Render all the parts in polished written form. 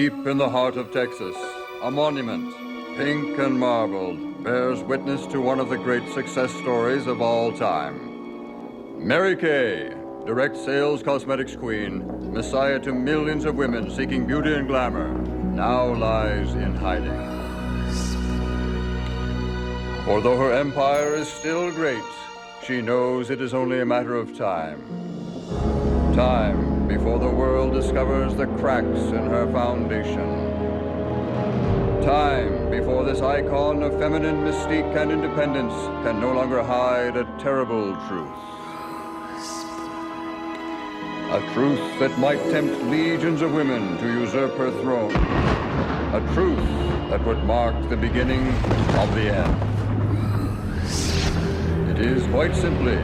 Deep in the heart of Texas, a monument, pink and marbled, bears witness to one of the great success stories of all time. Mary Kay, direct sales cosmetics queen, messiah to millions of women seeking beauty and glamour, now lies in hiding. For though her empire is still great, she knows it is only a matter of time. Time before the world discovers the cracks in her foundation. Time before this icon of feminine mystique and independence can no longer hide a terrible truth. A truth that might tempt legions of women to usurp her throne. A truth that would mark the beginning of the end. It is quite simply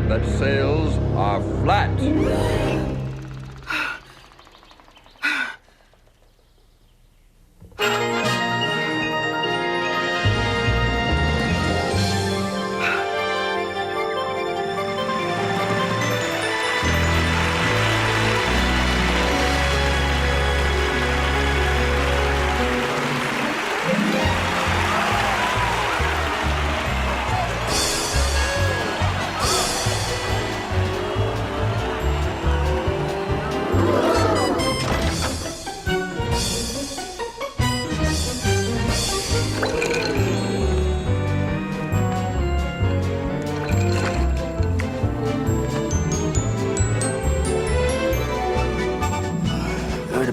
that sales are flat.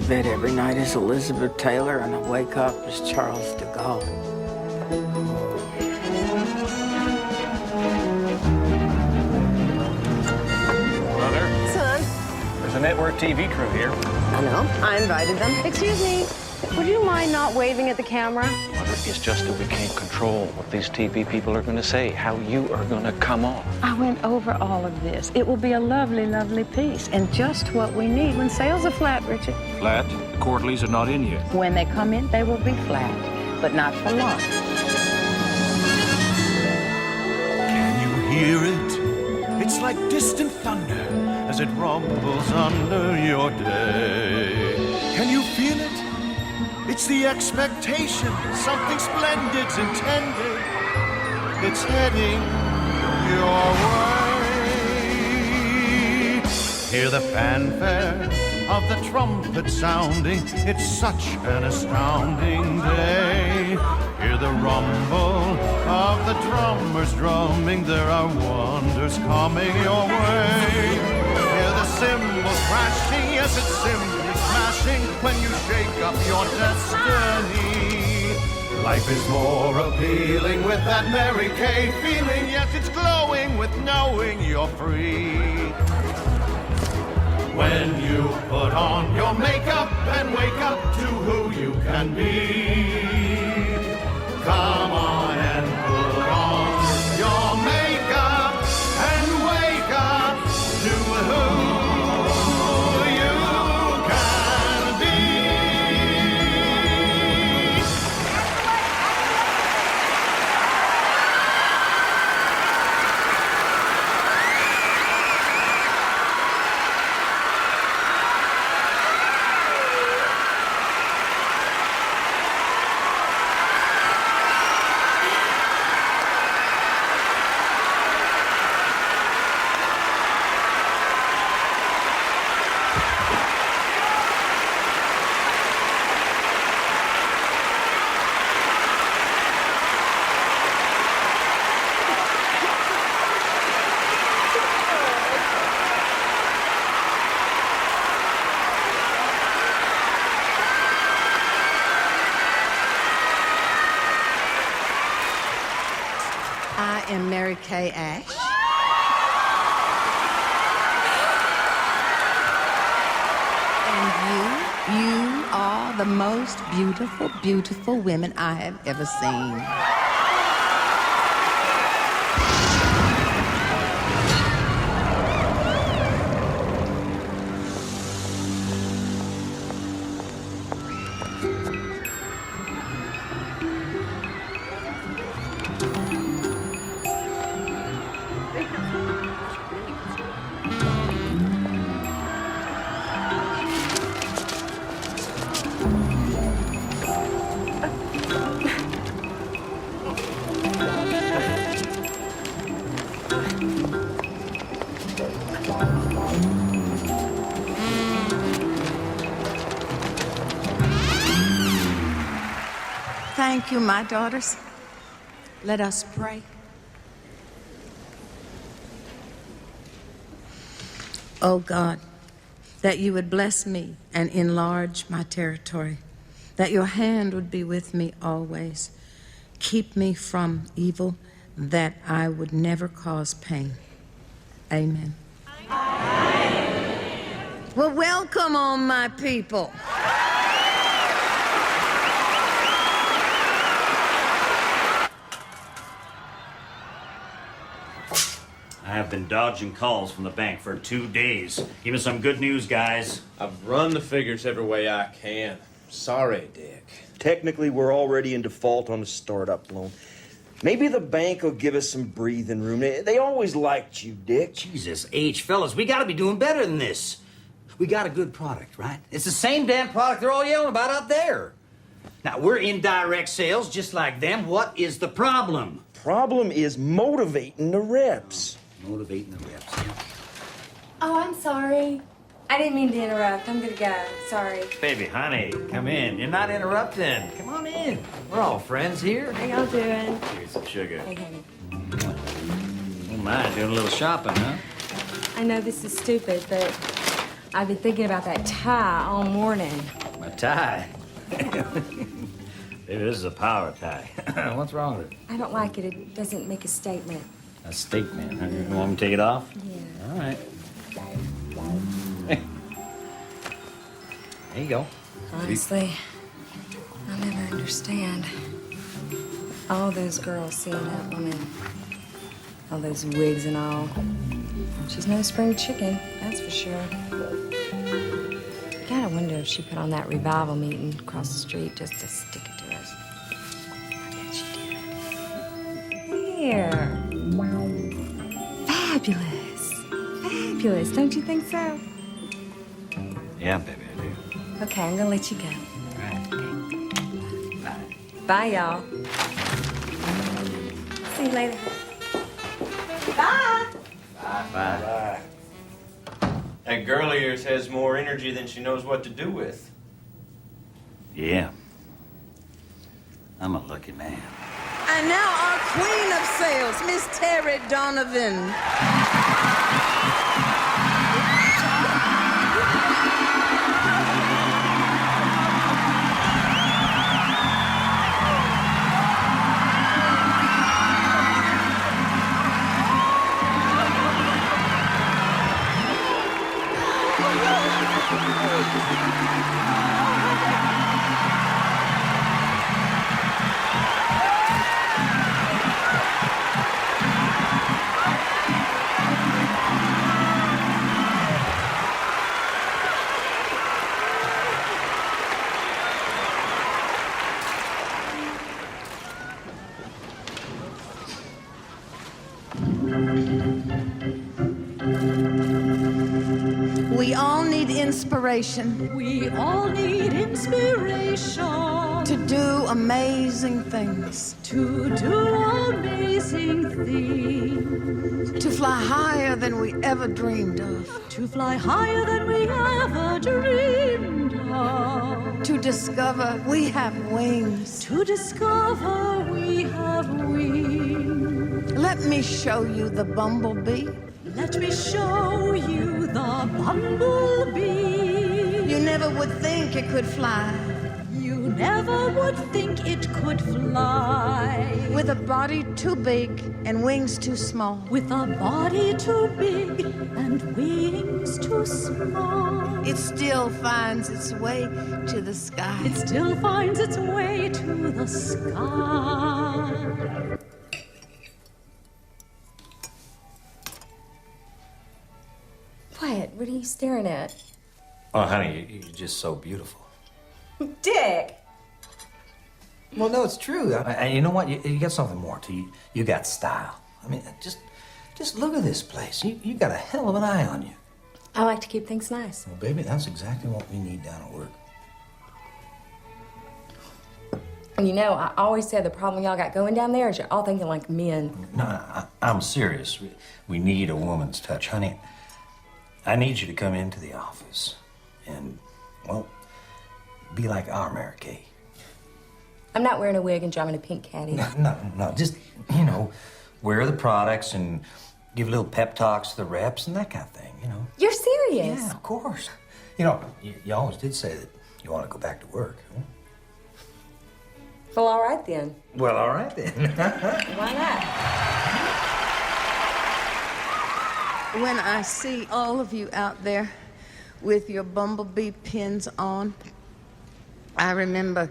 Bed every night as Elizabeth Taylor, and I wake up as Charles de Gaulle. Mother? Son? There's a network TV crew here. I know. I invited them. Excuse me. Would you mind not waving at the camera? Mother, it's just that we can't control what these TV people are going to say, how you are going to come off. I went over all of this. It will be a lovely, lovely piece, and just what we need when sales are flat, Richard. Flat? The quarterlies are not in yet. When they come in, they will be flat, but not for long. Can you hear it? It's like distant thunder as it rumbles under your day. Can you feel it? It's the expectation, something splendid's intended. It's heading your way. Hear the fanfare of the trumpet sounding. It's such an astounding day. Hear the rumble of the drummers drumming. There are wonders coming your way. Hear the cymbals crashing, yes, it's simply smashing when you shake up your destiny. Life is more appealing with that Mary Kay feeling. Yes, it's glowing with knowing you're free. When you put on your makeup and wake up to who you can be. Come on and put on your makeup and wake up to who am Mary Kay Ash. And you are the most beautiful, beautiful women I have ever seen. Thank you, my daughters. Let us pray. Oh God, that you would bless me and enlarge my territory, that your hand would be with me always. Keep me from evil, that I would never cause pain. Amen. Well, welcome, all my people. I have been dodging calls from the bank for 2 days. Give me some good news, guys. I've run the figures every way I can. Sorry, Dick. Technically, we're already in default on the startup loan. Maybe the bank will give us some breathing room. They always liked you, Dick. Jesus H, fellas, we gotta be doing better than this. We got a good product, right? It's the same damn product they're all yelling about out there. Now, we're in direct sales just like them. What is the problem? Problem is motivating the reps. Motivating the reps. Oh, I'm sorry. I didn't mean to interrupt. I'm gonna go. Sorry. Baby, honey, come in. You're not interrupting. Come on in. We're all friends here. How y'all doing? Here's some sugar. Hey, honey. Oh my, doing a little shopping, huh? I know this is stupid, but I've been thinking about that tie all morning. My tie. Baby, this is a power tie. What's wrong with it? I don't like it. It doesn't make a statement. A statement. Huh? You want me to take it off? Yeah. All right. There you go. Honestly, I'll never understand. All those girls seeing that woman. All those wigs and all. She's no spring chicken, that's for sure. Gotta wonder if she put on that revival meeting across the street just to stick it to us. I bet she did. Here. Fabulous. Fabulous, don't you think so? Yeah, baby, I do. Okay, I'm gonna let you go. All right. Bye. Bye, y'all. See you later. Bye. Bye. That girl of yours has more energy than she knows what to do with. Yeah. I'm a lucky man. And now our queen of sales, Miss Terry Donovan. We all need inspiration. We all need inspiration To do amazing things. to do amazing things, To fly higher than we ever dreamed of. to fly higher than we ever dreamed of, To discover we have wings. to discover we have wings. Let me show you the bumblebee. Let me show you the bumblebee. You never would think it could fly. You never would think it could fly. With a body too big and wings too small. With a body too big and wings too small. It still finds its way to the sky. It still finds its way to the sky. What are you staring at? Oh, honey, you're just so beautiful. Dick! Well, no, it's true. And you know what? You got something more to you. You got style. I mean, just look at this place. You got a hell of an eye on you. I like to keep things nice. Well, baby, that's exactly what we need down at work. You know, I always say the problem y'all got going down there is you're all thinking like men. No, I'm serious. We need a woman's touch, honey. I need you to come into the office and, well, be like our Mary Kay. I'm not wearing a wig and drumming a pink caddy. No. Just, you know, wear the products and give little pep talks to the reps and that kind of thing, you know. You're serious? Yeah, of course. You know, you always did say that you want to go back to work. Huh? Well, all right then. Well, all right then. Why not? When I see all of you out there with your bumblebee pins on, I remember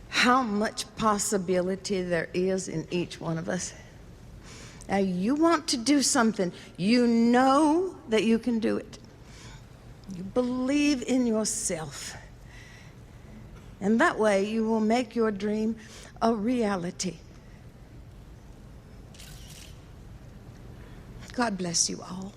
how much possibility there is in each one of us. Now, you want to do something. You know that you can do it. You believe in yourself. And that way, you will make your dream a reality. God bless you all.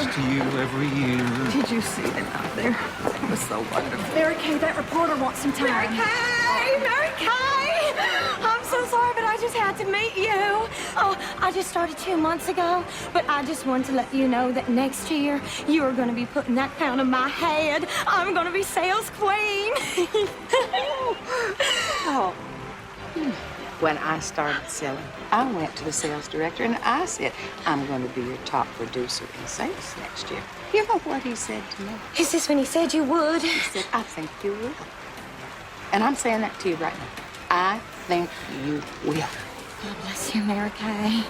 To you every year. Did you see them out there? It was so wonderful. Mary Kay, that reporter wants some time. Mary Kay! Mary Kay! I'm so sorry, but I just had to meet you. Oh, I just started 2 months ago, but I just wanted to let you know that next year you are going to be putting that crown on my head. I'm going to be sales queen. Oh. When I started selling, I went to the sales director and I said, I'm going to be your top producer in sales next year. You know what he said to me? Is this when he said you would? He said, I think you will. And I'm saying that to you right now. I think you will. God bless you, Mary Kay.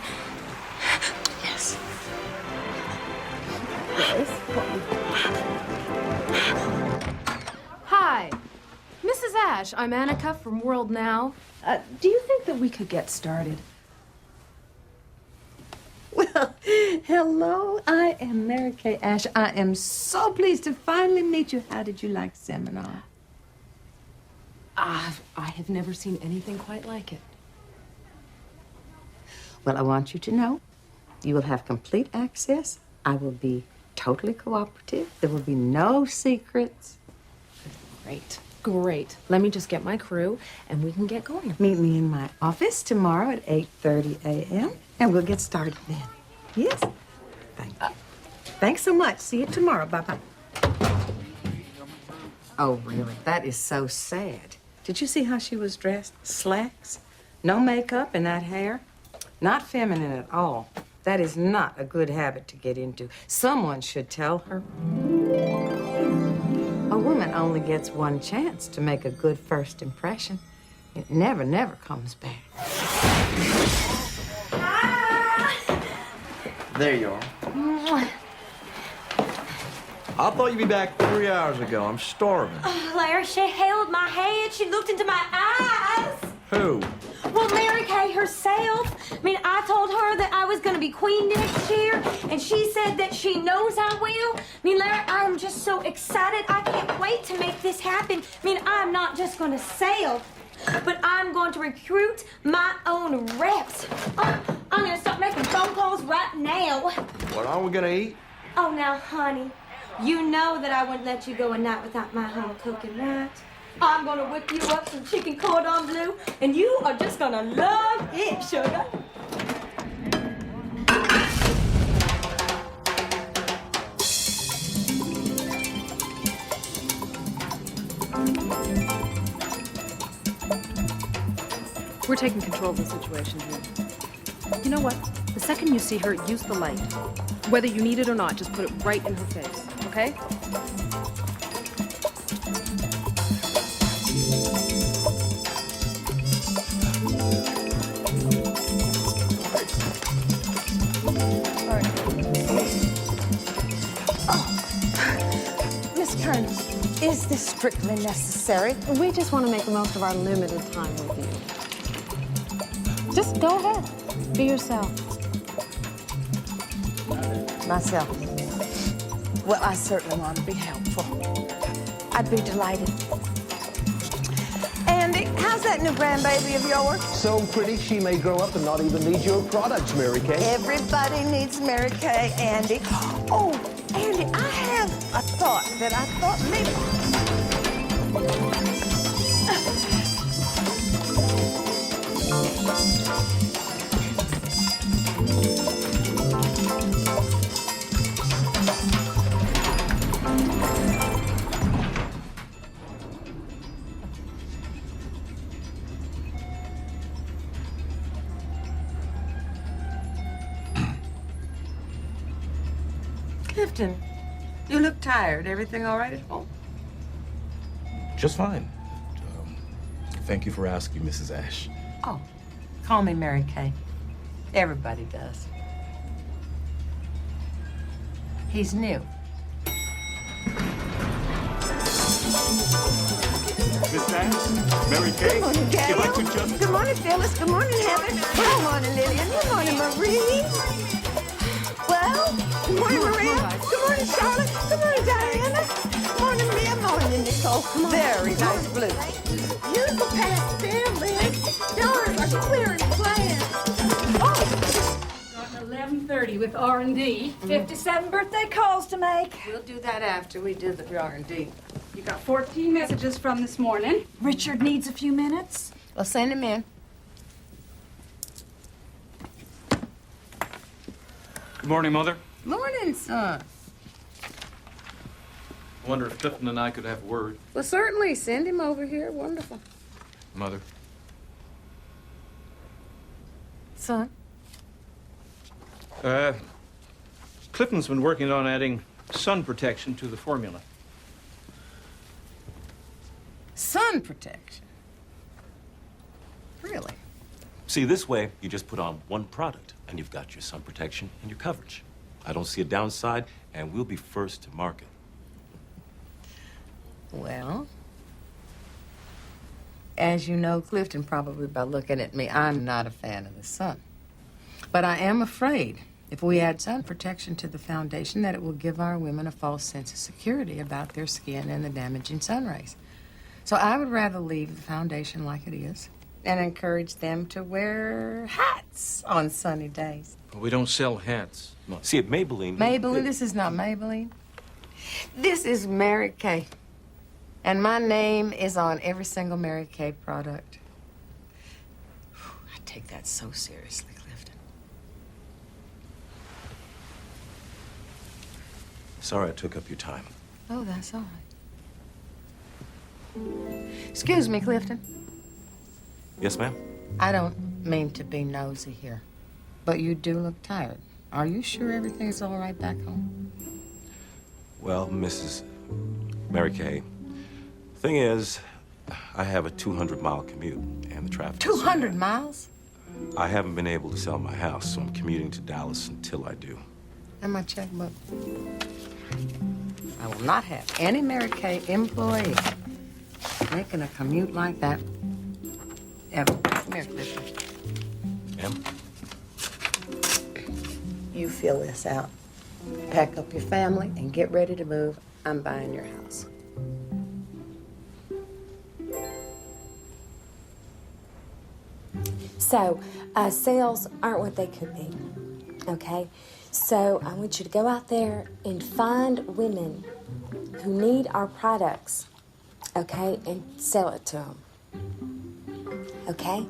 Yes. Hi, Mrs. Ash. I'm Annika from World Now. Do you think that we could get started? Well, hello. I am Mary Kay Ash. I am so pleased to finally meet you. How did you like seminar? I have never seen anything quite like it. Well, I want you to know you will have complete access. I will be totally cooperative. There will be no secrets. Great. Great. Let me just get my crew, and we can get going. Meet me in my office tomorrow at 8:30 a.m., and we'll get started then. Yes? Thank you. Thanks so much. See you tomorrow. Bye-bye. Oh, really? That is so sad. Did you see how she was dressed? Slacks, no makeup, and that hair? Not feminine at all. That is not a good habit to get into. Someone should tell her. A woman only gets one chance to make a good first impression. It never, never comes back. There you are. I thought you'd be back 3 hours ago. I'm starving. Oh, Larry, she held my head. She looked into my eyes. Who? Well, Mary Kay herself. I mean, I told her that I was going to be queen next year, and she said that she knows I will. I mean, Larry, I'm just so excited. I can't wait to make this happen. I mean, I'm not just going to sell, but I'm going to recruit my own reps. Oh, I'm going to start making phone calls right now. What are we gonna eat? Oh, now, honey, you know that I wouldn't let you go a night without my home cooking, right? I'm gonna whip you up some chicken cordon bleu, and you are just gonna love it, sugar. We're taking control of the situation here. You know what? The second you see her, use the light. Whether you need it or not, just put it right in her face, okay? Miss Kern, is this strictly necessary? We just want to make the most of our limited time with you. Just go ahead. Be yourself. Myself. Well, I certainly want to be helpful. I'd be delighted. Andy, how's that new grandbaby of yours? So pretty she may grow up and not even need your products, Mary Kay. Everybody needs Mary Kay, Andy. Oh, Andy, I have a thought that I thought maybe... Clifton, you look tired. Everything all right at home? Just fine. Thank you for asking, Mrs. Ash. Oh, call me Mary Kay. Everybody does. He's new. Miss Ash, Mary Kay. Good morning, Daniel. If I could just... Good morning, Phyllis. Good morning, Heather. Good morning, Lillian. Good morning, Marie. Well, good morning, Maria. Good morning, Charlotte. Good morning, Diana. Good morning, Mia. Good morning, Nicole. Very nice blue. Beautiful pastel, Liz. Doris, are clearing plans? Oh! Starting 11:30 with R&D. 57 birthday calls to make. We'll do that after we do the R&D. You got 14 messages from this morning. Richard needs a few minutes. Well, send him in. Good morning, Mother. Morning, son. I wonder if Clifton and I could have a word. Well, certainly. Send him over here. Wonderful. Mother. Son? Clifton's been working on adding sun protection to the formula. Sun protection? Really? See, this way, you just put on one product, and you've got your sun protection and your coverage. I don't see a downside, and we'll be first to market. Well, as you know, Clifton, probably by looking at me, I'm not a fan of the sun. But I am afraid if we add sun protection to the foundation that it will give our women a false sense of security about their skin and the damaging sun rays. So I would rather leave the foundation like it is and encourage them to wear hats on sunny days. But we don't sell hats. See, at Maybelline... Maybelline? This is not Maybelline. This is Mary Kay. And my name is on every single Mary Kay product. I take that so seriously, Clifton. Sorry I took up your time. Oh, that's all right. Excuse me, Clifton. Yes, ma'am? I don't mean to be nosy here, but you do look tired. Are you sure everything's all right back home? Well, Mrs. Mary Kay, thing is, I have a 200-mile commute, and the traffic... 200 miles? I haven't been able to sell my house, so I'm commuting to Dallas until I do. And my checkbook. I will not have any Mary Kay employee making a commute like that ever. Come here, Clifton. Ma'am? You fill this out. Pack up your family and get ready to move. I'm buying your house. So, sales aren't what they could be, okay? So, I want you to go out there and find women who need our products, okay, and sell it to them, okay?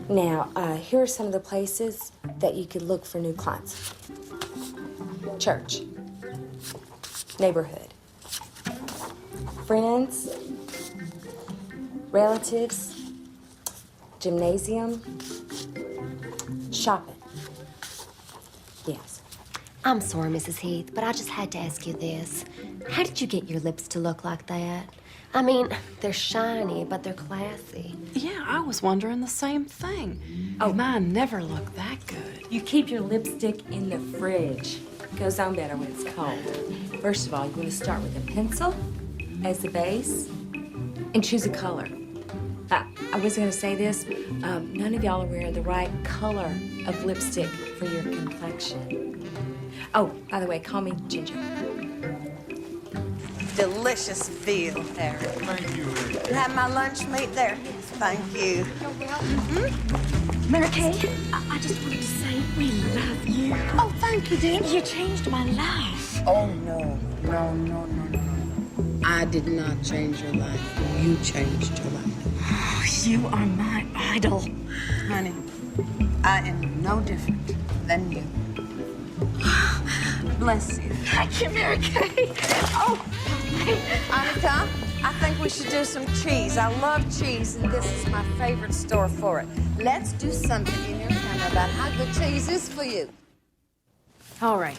Now, here are some of the places that you could look for new clients. Church, neighborhood, friends, relatives, gymnasium, shopping. Yes. I'm sorry, Mrs. Heath, but I just had to ask you this. How did you get your lips to look like that? I mean, they're shiny, but they're classy. Yeah, I was wondering the same thing. Oh, mine never looked that good. You keep your lipstick in the fridge. It goes on better when it's cold. First of all, you want to start with a pencil as the base and choose a color. I was going to say this. None of y'all are wearing the right color of lipstick for your complexion. Oh, by the way, call me Ginger. Delicious veal, Harry. Thank you. You have my lunch meat there? Thank you. Mary Kay, I just wanted to say we love you. Oh, thank you, dear. You changed my life. Oh, no. I did not change your life. You changed your life. Oh, you are my idol. Honey, I am no different than you. Bless you. Thank you, Mary Kay. Oh, Annika, I think we should do some cheese. I love cheese, and this is my favorite store for it. Let's do something in your camera about how good cheese is for you. All right.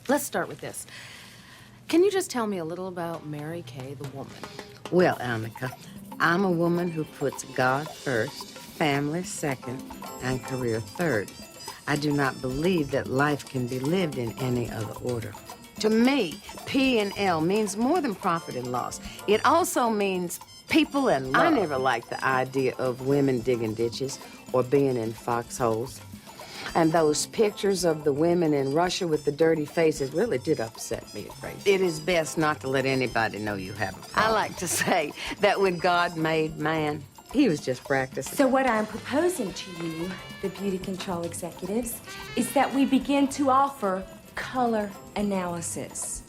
Let's start with this. Can you just tell me a little about Mary Kay, the woman? Well, Annika, I'm a woman who puts God first, family second, and career third. I do not believe that life can be lived in any other order. To me, P and L means more than profit and loss. It also means people and love. I never liked the idea of women digging ditches or being in foxholes. And those pictures of the women in Russia with the dirty faces really did upset me a great deal. It is best not to let anybody know you have a problem. I like to say that when God made man, he was just practicing. So what I'm proposing to you, the beauty control executives, is that we begin to offer color analysis.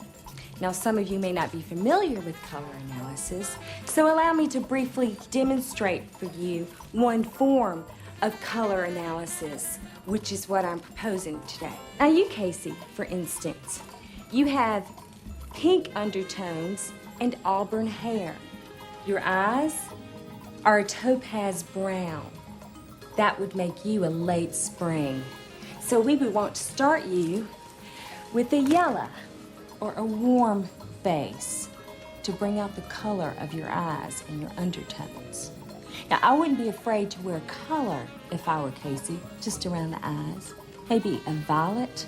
Now, some of you may not be familiar with color analysis, so allow me to briefly demonstrate for you one form of color analysis, which is what I'm proposing today. Now, you, Casey, for instance, you have pink undertones and auburn hair. Your eyes are a topaz brown. That would make you a late spring. So we would want to start you with a yellow or a warm base to bring out the color of your eyes and your undertones. Now, I wouldn't be afraid to wear color if I were Casey, just around the eyes. Maybe a violet,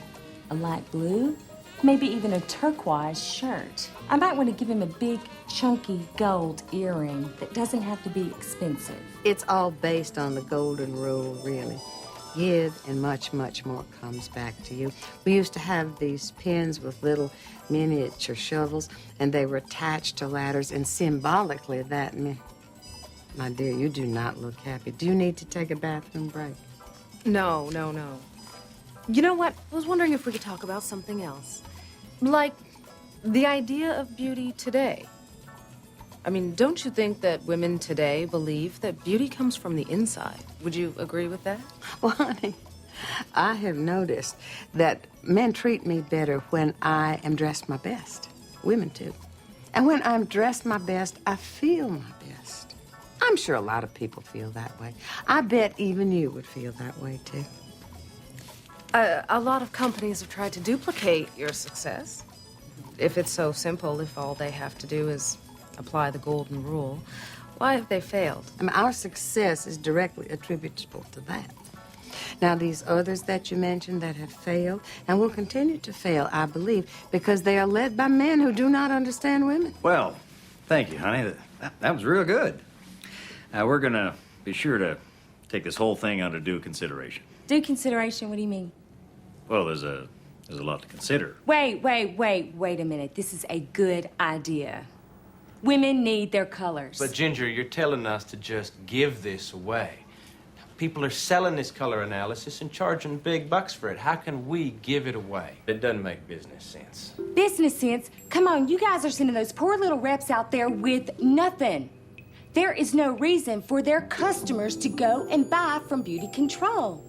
a light blue, maybe even a turquoise shirt. I might want to give him a big, chunky gold earring that doesn't have to be expensive. It's all based on the golden rule, really. Give and much, much more comes back to you. We used to have these pins with little miniature shovels, and they were attached to ladders, and symbolically that meant... My dear, you do not look happy. Do you need to take a bathroom break? No. You know what? I was wondering if we could talk about something else. Like the idea of beauty today. I mean, don't you think that women today believe that beauty comes from the inside? Would you agree with that? Well, honey, I have noticed that men treat me better when I am dressed my best. Women too. And when I'm dressed my best, I feel my best. I'm sure a lot of people feel that way. I bet even you would feel that way, too. A lot of companies have tried to duplicate your success. If it's so simple, if all they have to do is apply the golden rule, why have they failed? I mean, our success is directly attributable to that. Now, these others that you mentioned that have failed and will continue to fail, I believe, because they are led by men who do not understand women. Well, thank you, honey. That was real good. We're gonna be sure to take this whole thing under due consideration. Due consideration, what do you mean? Well, there's a lot to consider. Wait a minute. This is a good idea. Women need their colors. But Ginger, you're telling us to just give this away. People are selling this color analysis and charging big bucks for it. How can we give it away? It doesn't make business sense. Business sense? Come on, you guys are sending those poor little reps out there with nothing. There is no reason for their customers to go and buy from Beauty Control.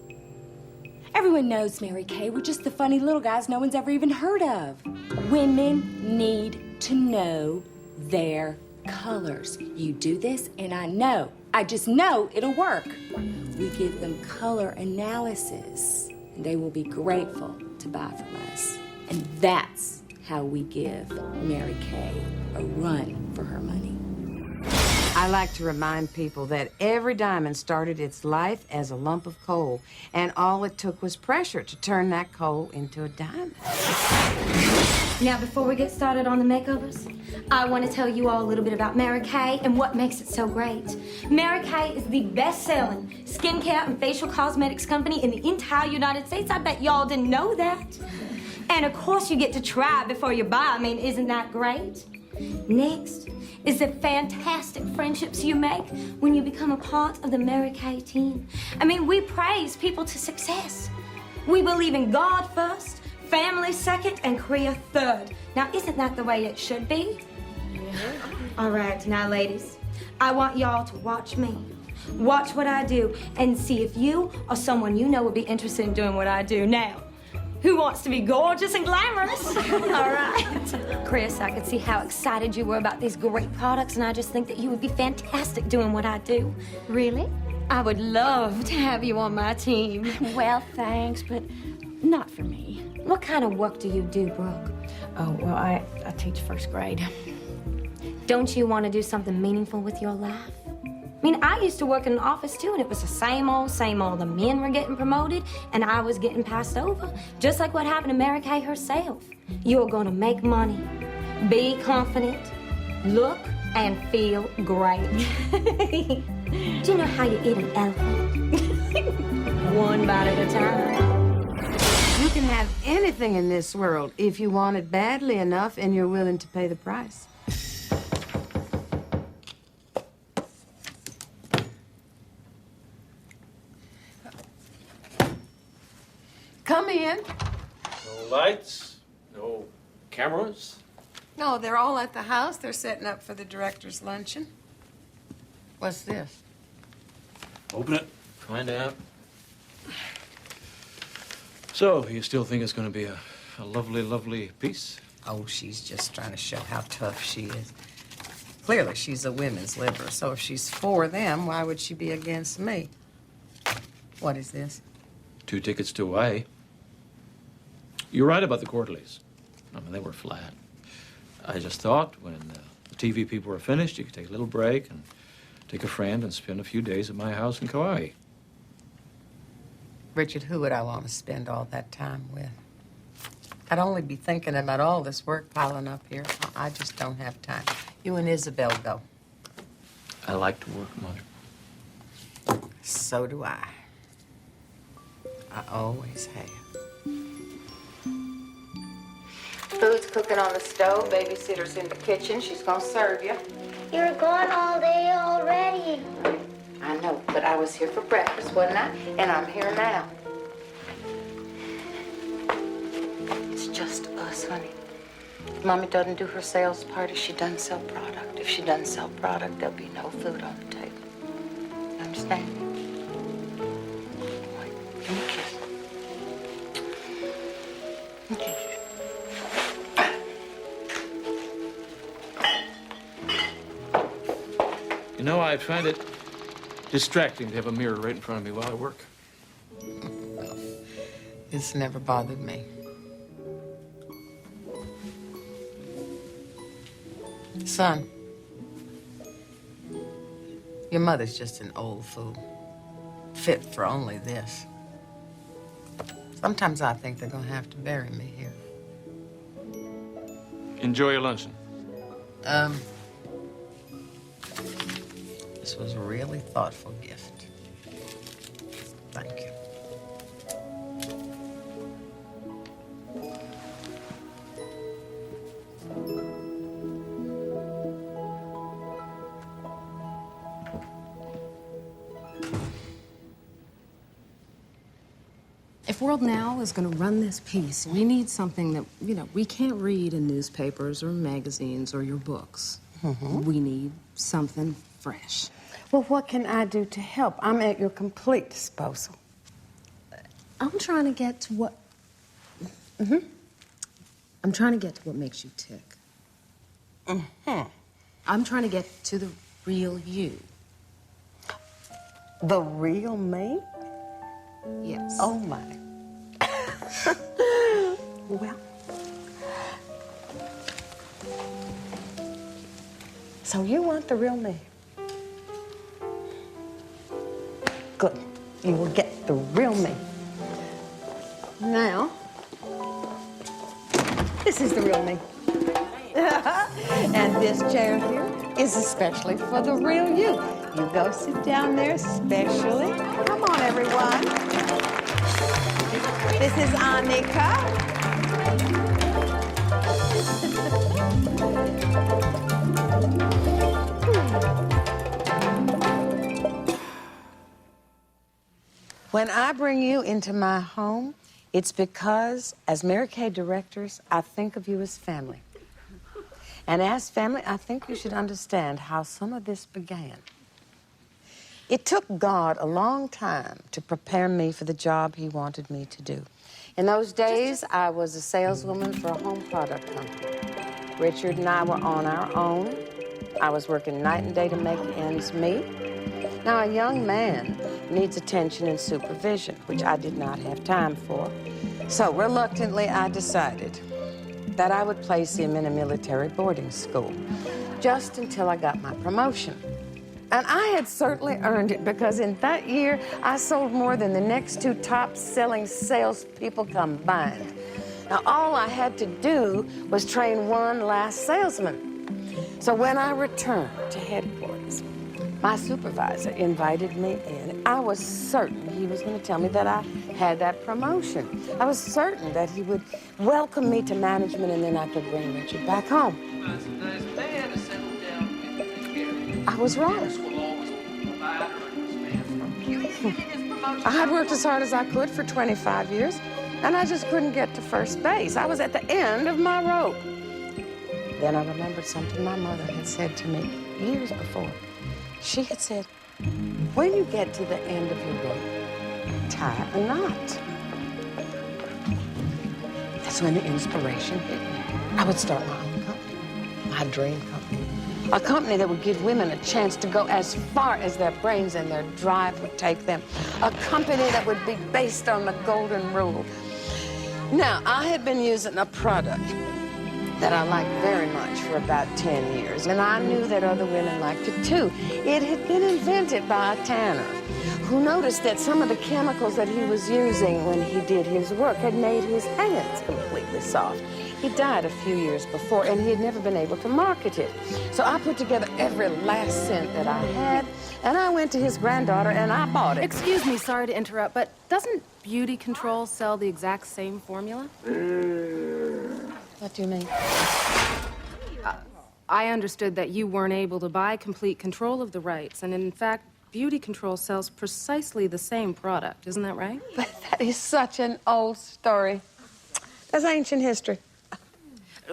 Everyone knows Mary Kay. We're just the funny little guys no one's ever even heard of. Women need to know their colors. You do this, and I just know it'll work. We give them color analysis, and they will be grateful to buy from us. And that's how we give Mary Kay a run for her money. I like to remind people that every diamond started its life as a lump of coal, and all it took was pressure to turn that coal into a diamond. Now, before we get started on the makeovers, I want to tell you all a little bit about Mary Kay and what makes it so great. Mary Kay is the best-selling skincare and facial cosmetics company in the entire United States. I bet y'all didn't know that. And of course, you get to try before you buy. I mean, isn't that great? Next is the fantastic friendships you make when you become a part of the Mary Kay team. I mean, we praise people to success. We believe in God first, family second, and career third. Now, isn't that the way it should be? Yeah. All right, now, ladies, I want y'all to watch me. Watch what I do and see if you or someone you know would be interested in doing what I do. Now, who wants to be gorgeous and glamorous? All right. Chris, I could see how excited you were about these great products, and I just think that you would be fantastic doing what I do. Really? I would love to have you on my team. Well, thanks, but not for me. What kind of work do you do, Brooke? Oh, well, I teach first grade. Don't you want to do something meaningful with your life? I mean, I used to work in an office too, and it was the same old, same old. The men were getting promoted, and I was getting passed over. Just like what happened to Mary Kay herself. You're gonna make money, be confident, look and feel great. Do you know how you eat an elephant? One bite at a time. You can have anything in this world if you want it badly enough and you're willing to pay the price. Come in. No lights, no cameras. No, they're all at the house. They're setting up for the director's luncheon. What's this? Open it, find out. So, you still think it's going to be a lovely, lovely piece? Oh, she's just trying to show how tough she is. Clearly, she's a women's liberal, so if she's for them, why would she be against me? What is this? 2 tickets to Hawaii. You're right about the quarterlies. I mean, they were flat. I just thought when the TV people were finished, you could take a little break and take a friend and spend a few days at my house in Kauai. Richard, who would I want to spend all that time with? I'd only be thinking about all this work piling up here. I just don't have time. You and Isabel go. I like to work, Mother. So do I. I always have. Food's cooking on the stove. Babysitter's in the kitchen. She's gonna serve you. You're gone all day already. I know, but I was here for breakfast, wasn't I? And I'm here now. It's just us, honey. If Mommy doesn't do her sales party, she doesn't sell product. If she doesn't sell product, there'll be no food on the table. You understand? Give me a kiss. Okay. You know, I find it distracting to have a mirror right in front of me while I work. Well, it's never bothered me. Son, your mother's just an old fool, fit for only this. Sometimes I think they're gonna have to bury me here. Enjoy your luncheon. This was a really thoughtful gift. Thank you. If World Now is going to run this piece, we need something that, we can't read in newspapers or magazines or your books. Mm-hmm. We need something fresh. Well, what can I do to help? I'm at your complete disposal. I'm trying to get to what... I'm trying to get to what makes you tick. I'm trying to get to the real you. The real me? Yes. Oh, my. Well. So you want the real me? you will get the real me. Now, this is the real me. And this chair here is especially for the real you. You go sit down there especially. Come on, everyone. This is Annika. When I bring you into my home, it's because, as Mary Kay directors, I think of you as family. And as family, I think you should understand how some of this began. It took God a long time to prepare me for the job he wanted me to do. In those days, I was a saleswoman for a home product company. Richard and I were on our own. I was working night and day to make ends meet. Now, a young man needs attention and supervision, which I did not have time for. So, reluctantly, I decided that I would place him in a military boarding school, just until I got my promotion. And I had certainly earned it, because in that year, I sold more than the next two top-selling salespeople combined. Now, all I had to do was train one last salesman. So when I returned to headquarters, my supervisor invited me in. I was certain he was going to tell me that I had that promotion. I was certain that he would welcome me to management, and then I could bring Richard back home. I was wrong. I had worked as hard as I could for 25 years, and I just couldn't get to first base. I was at the end of my rope. Then I remembered something my mother had said to me years before. She had said, when you get to the end of your rope, tie a knot. That's when the inspiration hit me. I would start my own company, my dream company. A company that would give women a chance to go as far as their brains and their drive would take them. A company that would be based on the golden rule. Now, I had been using a product that I liked very much for about 10 years, and I knew that other women liked it too. It had been invented by a tanner who noticed that some of the chemicals that he was using when he did his work had made his hands completely soft. He died a few years before, and he had never been able to market it. So I put together every last cent that I had, and I went to his granddaughter, and I bought it. Excuse me, sorry to interrupt, but doesn't Beauty Control sell the exact same formula? What do you mean? I understood that you weren't able to buy complete control of the rights, and in fact, Beauty Control sells precisely the same product. Isn't that right? But that is such an old story. That's ancient history.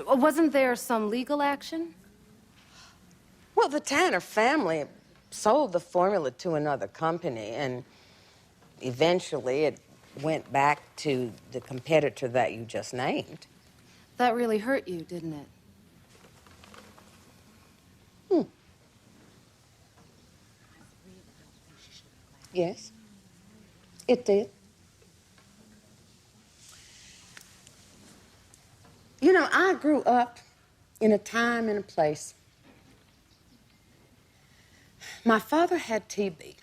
Wasn't there some legal action? Well, the Tanner family sold the formula to another company, and eventually it went back to the competitor that you just named. That really hurt you, didn't it? Yes, it did. You know, I grew up in a time and a place. My father had TB,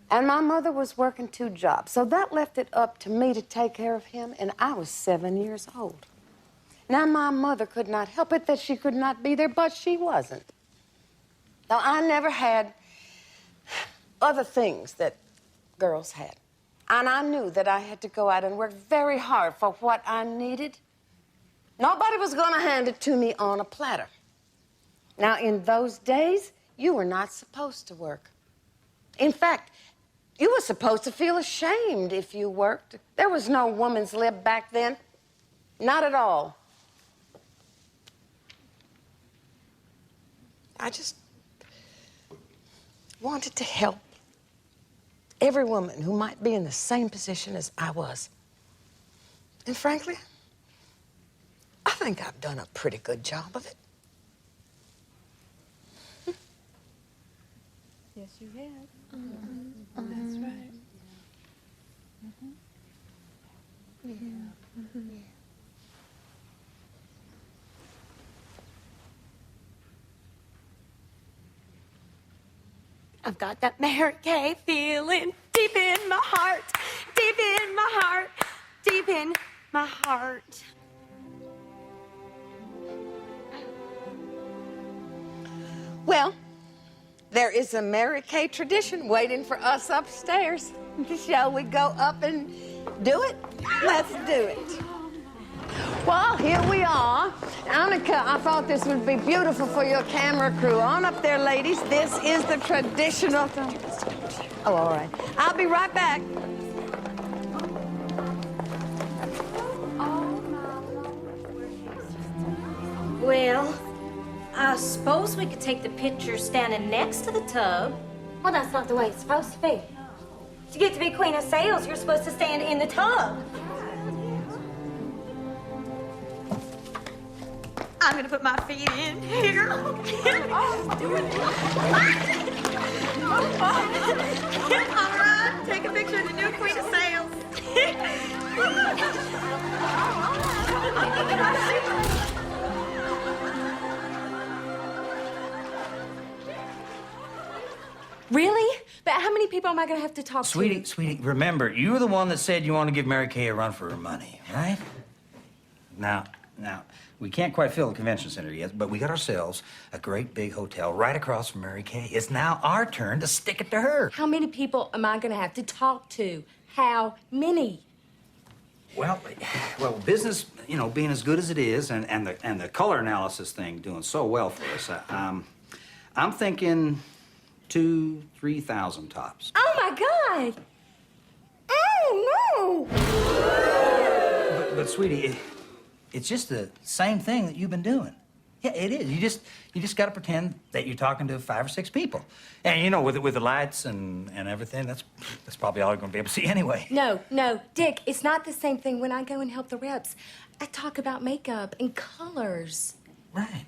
and my mother was working 2 jobs, so that left it up to me to take care of him, and I was 7 years old. Now, my mother could not help it that she could not be there, but she wasn't. Now, I never had other things that girls had. And I knew that I had to go out and work very hard for what I needed. Nobody was going to hand it to me on a platter. Now, in those days, you were not supposed to work. In fact, you were supposed to feel ashamed if you worked. There was no woman's lib back then. Not at all. I just wanted to help every woman who might be in the same position as I was. And frankly, I think I've done a pretty good job of it. Yes, you have. That's right. I've got that Mary Kay feeling deep in my heart, deep in my heart, deep in my heart. Well, there is a Mary Kay tradition waiting for us upstairs. Shall we go up and do it? Let's do it. Well, here we are. Annika, I thought this would be beautiful for your camera crew. On up there, ladies. This is the traditional... Oh, all right. I'll be right back. Well, I suppose we could take the picture standing next to the tub. Well, that's not the way it's supposed to be. To get to be queen of sales, you're supposed to stand in the tub. I'm gonna put my feet in here. All right, take a picture of the new queen of sales. Really? But how many people am I going to have to talk to? Sweetie, remember, you were the one that said you want to give Mary Kay a run for her money, right? Now, we can't quite fill the convention center yet, but we got ourselves a great big hotel right across from Mary Kay. It's now our turn to stick it to her. How many people am I going to have to talk to? How many? Well, business, you know, being as good as it is, and the color analysis thing doing so well for us, I'm thinking 2,000-3,000 tops. Oh, my God! Oh, no! But sweetie, it's just the same thing that you've been doing. Yeah, it is. You just got to pretend that you're talking to 5 or 6 people, and you know, with the lights and everything, that's probably all you're going to be able to see anyway. No, Dick, it's not the same thing when I go and help the reps. I talk about makeup and colors. Right.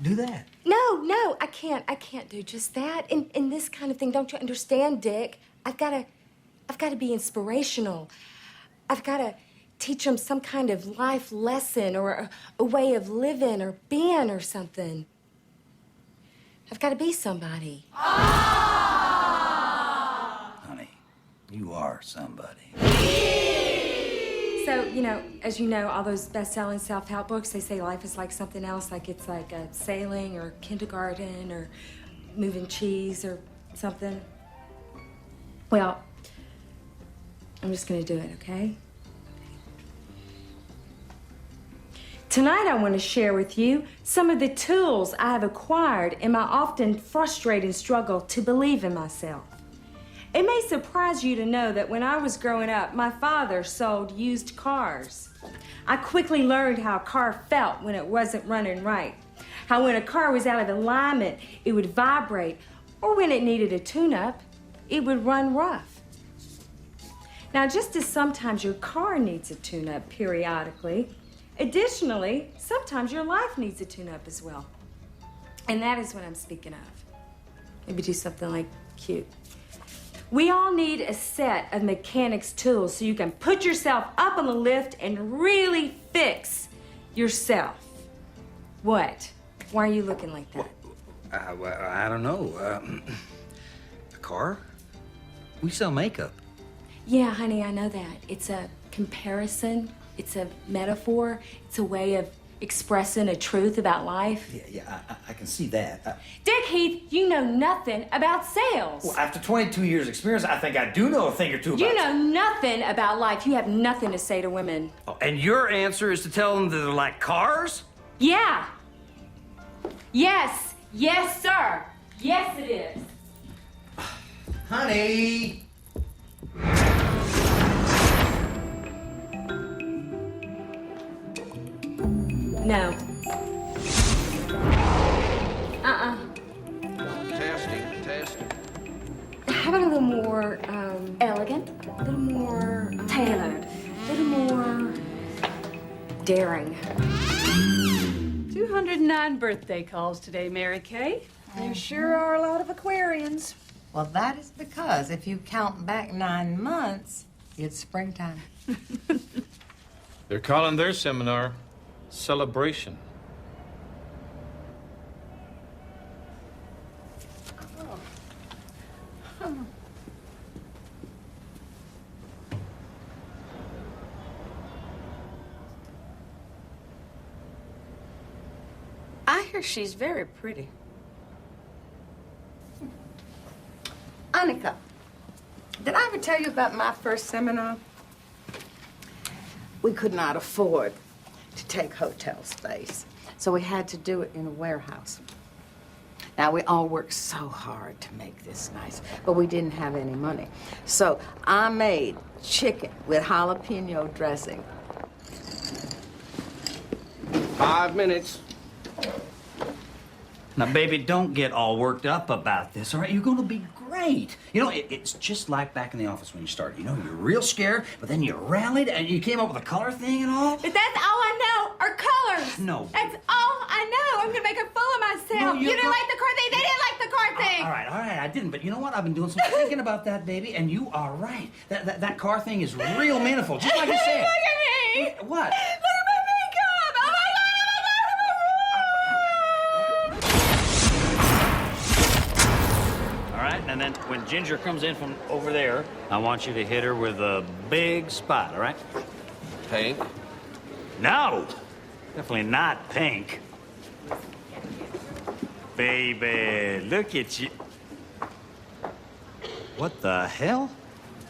Do that. No, I can't do just that. In this kind of thing, don't you understand, Dick? I've got to be inspirational. I've got to teach them some kind of life lesson or a way of living or being or something. I've got to be somebody. Honey, you are somebody. So, you know, as you know, all those best-selling self-help books, they say life is like something else, like it's like sailing or kindergarten or moving cheese or something. Well, I'm just gonna do it, okay? Tonight I want to share with you some of the tools I have acquired in my often frustrating struggle to believe in myself. It may surprise you to know that when I was growing up, my father sold used cars. I quickly learned how a car felt when it wasn't running right, how when a car was out of alignment, it would vibrate, or when it needed a tune-up, it would run rough. Now, just as sometimes your car needs a tune-up periodically, additionally, sometimes your life needs a tune-up as well. And that is what I'm speaking of. Maybe do something like cute. We all need a set of mechanics tools so you can put yourself up on the lift and really fix yourself. What? Why are you looking like that? I don't know. A car? We sell makeup. Yeah, honey, I know that. It's a comparison. It's a metaphor. It's a way of expressing a truth about life. Yeah, I can see that. Dick Heath, you know nothing about sales. Well, after 22 years' experience, I think I do know a thing or two about You know nothing about life. You have nothing to say to women. Oh, and your answer is to tell them that they're like cars? Yeah. Yes. Yes, sir. Yes, it is. Honey! No. Testing. How about a little more, elegant? A little more, tailored? A little more daring? 209 birthday calls today, Mary Kay. There sure are a lot of Aquarians. Well, that is because if you count back 9 months, it's springtime. They're calling their seminar Celebration. hear she's very pretty. Annika, did I ever tell you about my first seminar? We could not afford to take hotel space, so we had to do it in a warehouse. Now, we all worked so hard to make this nice, but we didn't have any money. So I made chicken with jalapeno dressing. 5 minutes. Now, baby, don't get all worked up about this, all right? You're gonna be great. You know, it's just like back in the office when you started. You know, you're real scared, but then you rallied and you came up with a color thing and all. But that's all I know are colors. No. That's all I know. I'm gonna make a fool of myself. No, you didn't like the car thing. They didn't like the car thing. All right, I didn't. But you know what? I've been doing some thinking about that, baby, and you are right. That car thing is real meaningful, just like you said. Look at me. What? Look at my makeup. Oh my God, All right, and then when Ginger comes in from over there, I want you to hit her with a big spot, all right? Pink? No, definitely not pink. Baby, look at you. What the hell?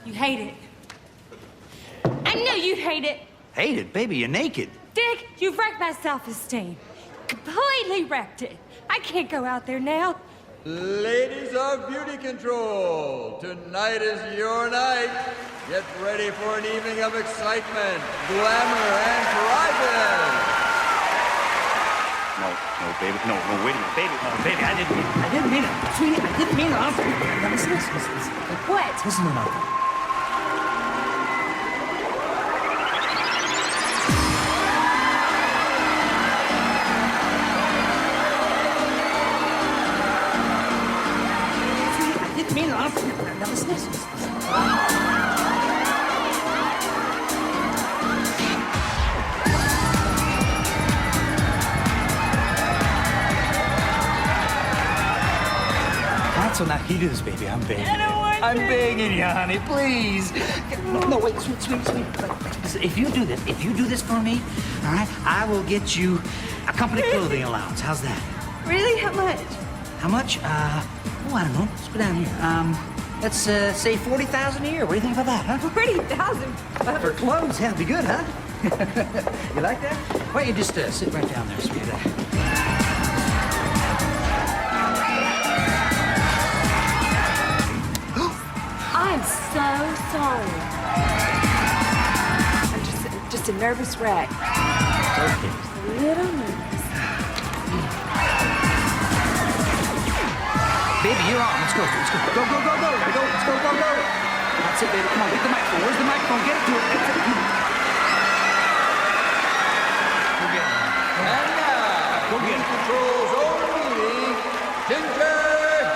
You hate it. I knew you'd hate it. Hate it, baby, you're naked. Dick, you've wrecked my self-esteem. Completely wrecked it. I can't go out there now. Ladies of beauty control, tonight is your night. Get ready for an evening of excitement, glamour, and prizes. No, baby, no, wait a minute, baby, baby, I didn't mean it. Sweetie, I didn't mean it. Now listen. What? Listen to my So now you do this, baby. I'm begging you. I don't want I'm to. begging you, honey, please. No, wait, sweet. If you do this for me, all right, I will get you a company clothing allowance. How's that? Really? How much? How much? I don't know. Let's go down here. Let's say $40,000 a year. What do you think about that, huh? 40,000 For clothes, yeah, it'd be good, huh? You like that? Why don't you just sit right down there, sweetheart? I'm so sorry. I'm just a nervous wreck. Okay. Just a little nervous. Baby, you're on. Let's go. Go. Let's go. That's it, baby. Come on, get the microphone. Where's the microphone? Get it to it. That's it. Come on. Go get it. And now, Go get it. Control's own lady, Jinger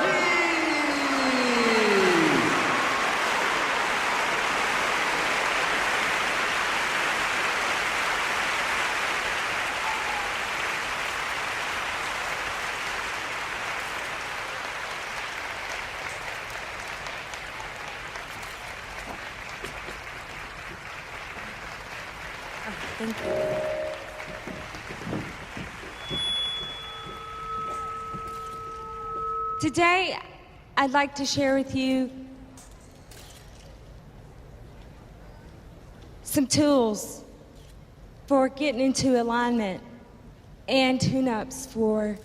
Heath. Thank you. Today, I'd like to share with you some tools for getting into alignment and tune-ups for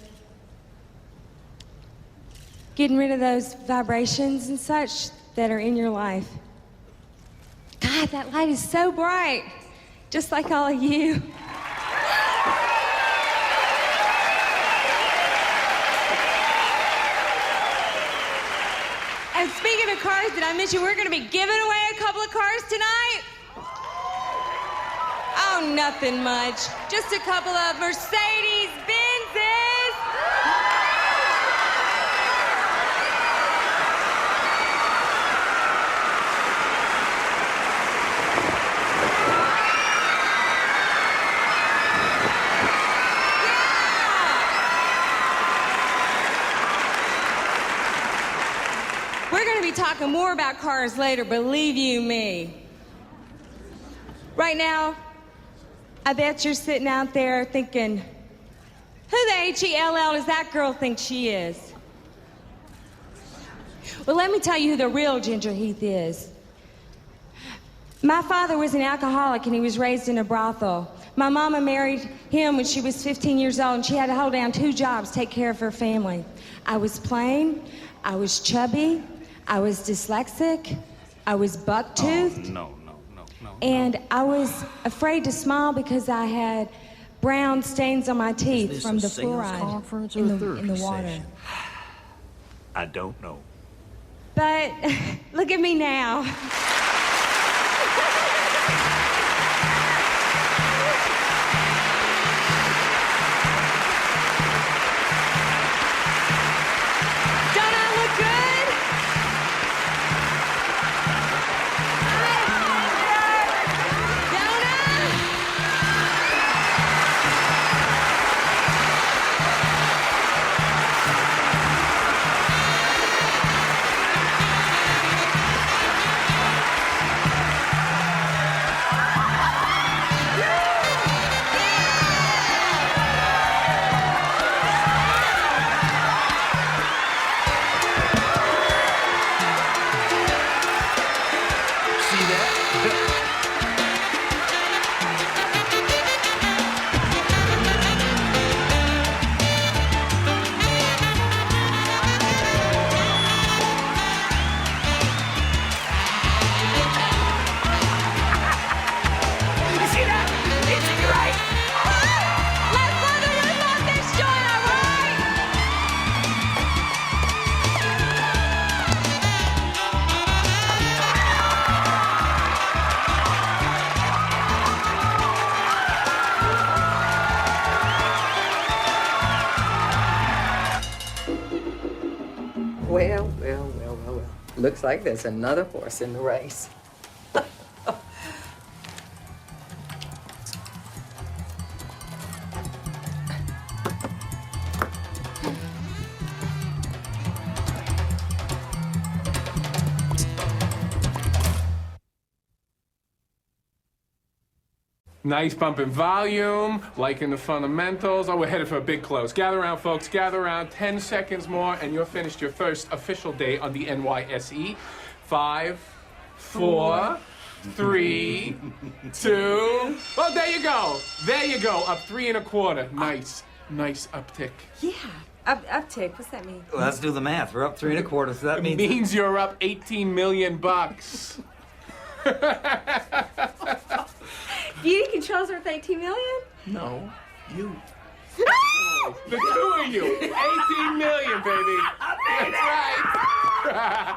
getting rid of those vibrations and such that are in your life. God, that light is so bright, just like all of you. And speaking of cars, did I mention we're gonna be giving away a couple of cars tonight? Oh, nothing much. Just a couple of Mercedes Benzes. We're going to be talking more about cars later, believe you me. Right now, I bet you're sitting out there thinking, Who the H-E-L-L does that girl think she is? Well, let me tell you who the real Jinger Heath is. My father was an alcoholic and he was raised in a brothel. My mama married him when she was 15 years old and she had to hold down 2 jobs to take care of her family. I was plain, I was chubby, I was dyslexic, I was buck-toothed. No. And I was afraid to smile because I had brown stains on my teeth from the fluoride in the water. I don't know. But look at me now. Don't I look good? Don't I? Well. Looks like there's another horse in the race. Nice bump in volume, liking the fundamentals. Oh, we're headed for a big close. Gather around, folks, gather around. 10 seconds more, and you're finished your first official day on the NYSE. 5, 4, 3, 2. Well, there you go. There you go. Up 3 1/4. Nice uptick. Yeah. Uptick. What's that mean? Well, let's do the math. We're up 3 1/4, so that means... It means you're up $18 million. Beauty control's worth $18 million? No, you. The 2 of you. $18 million, baby. That's right.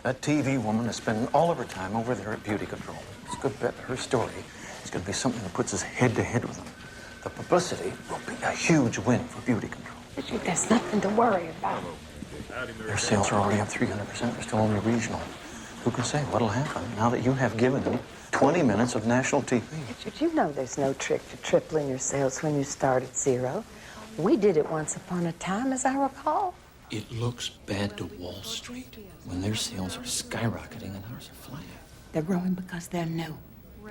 That TV woman is spending all of her time over there at Beauty Control. It's a good bet her story is going to be something that puts us head to head with them. The publicity will be a huge win for Beauty Control. Richard, there's nothing to worry about. Their sales are already up 300%. They're still only regional. Who can say what'll happen now that you have given them 20 minutes of national TV? Richard, you know there's no trick to tripling your sales when you start at 0. We did it once upon a time, as I recall. It looks bad to Wall Street when their sales are skyrocketing and ours are flat. They're growing because they're new.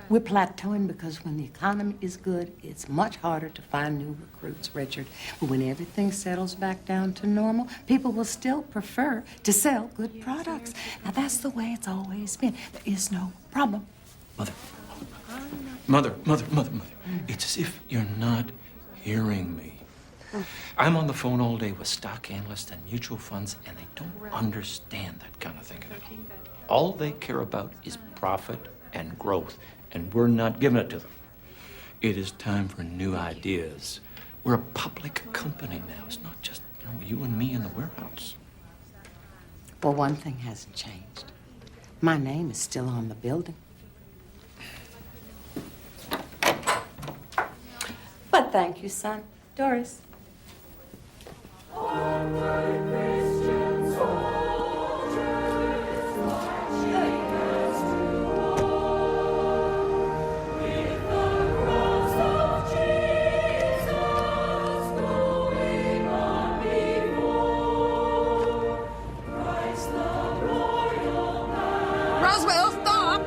We're plateauing because when the economy is good, it's much harder to find new recruits, Richard. But when everything settles back down to normal, people will still prefer to sell good products. Now, that's the way it's always been. There is no problem. Mother. It's as if you're not hearing me. I'm on the phone all day with stock analysts and mutual funds, and they don't understand that kind of thing at all. All they care about is profit and growth, and we're not giving it to them. It is time for new ideas. We're a public company now. It's not just, you and me in the warehouse. Well, one thing hasn't changed. My name is still on the building. But thank you, son. Doris. Roswell, stop!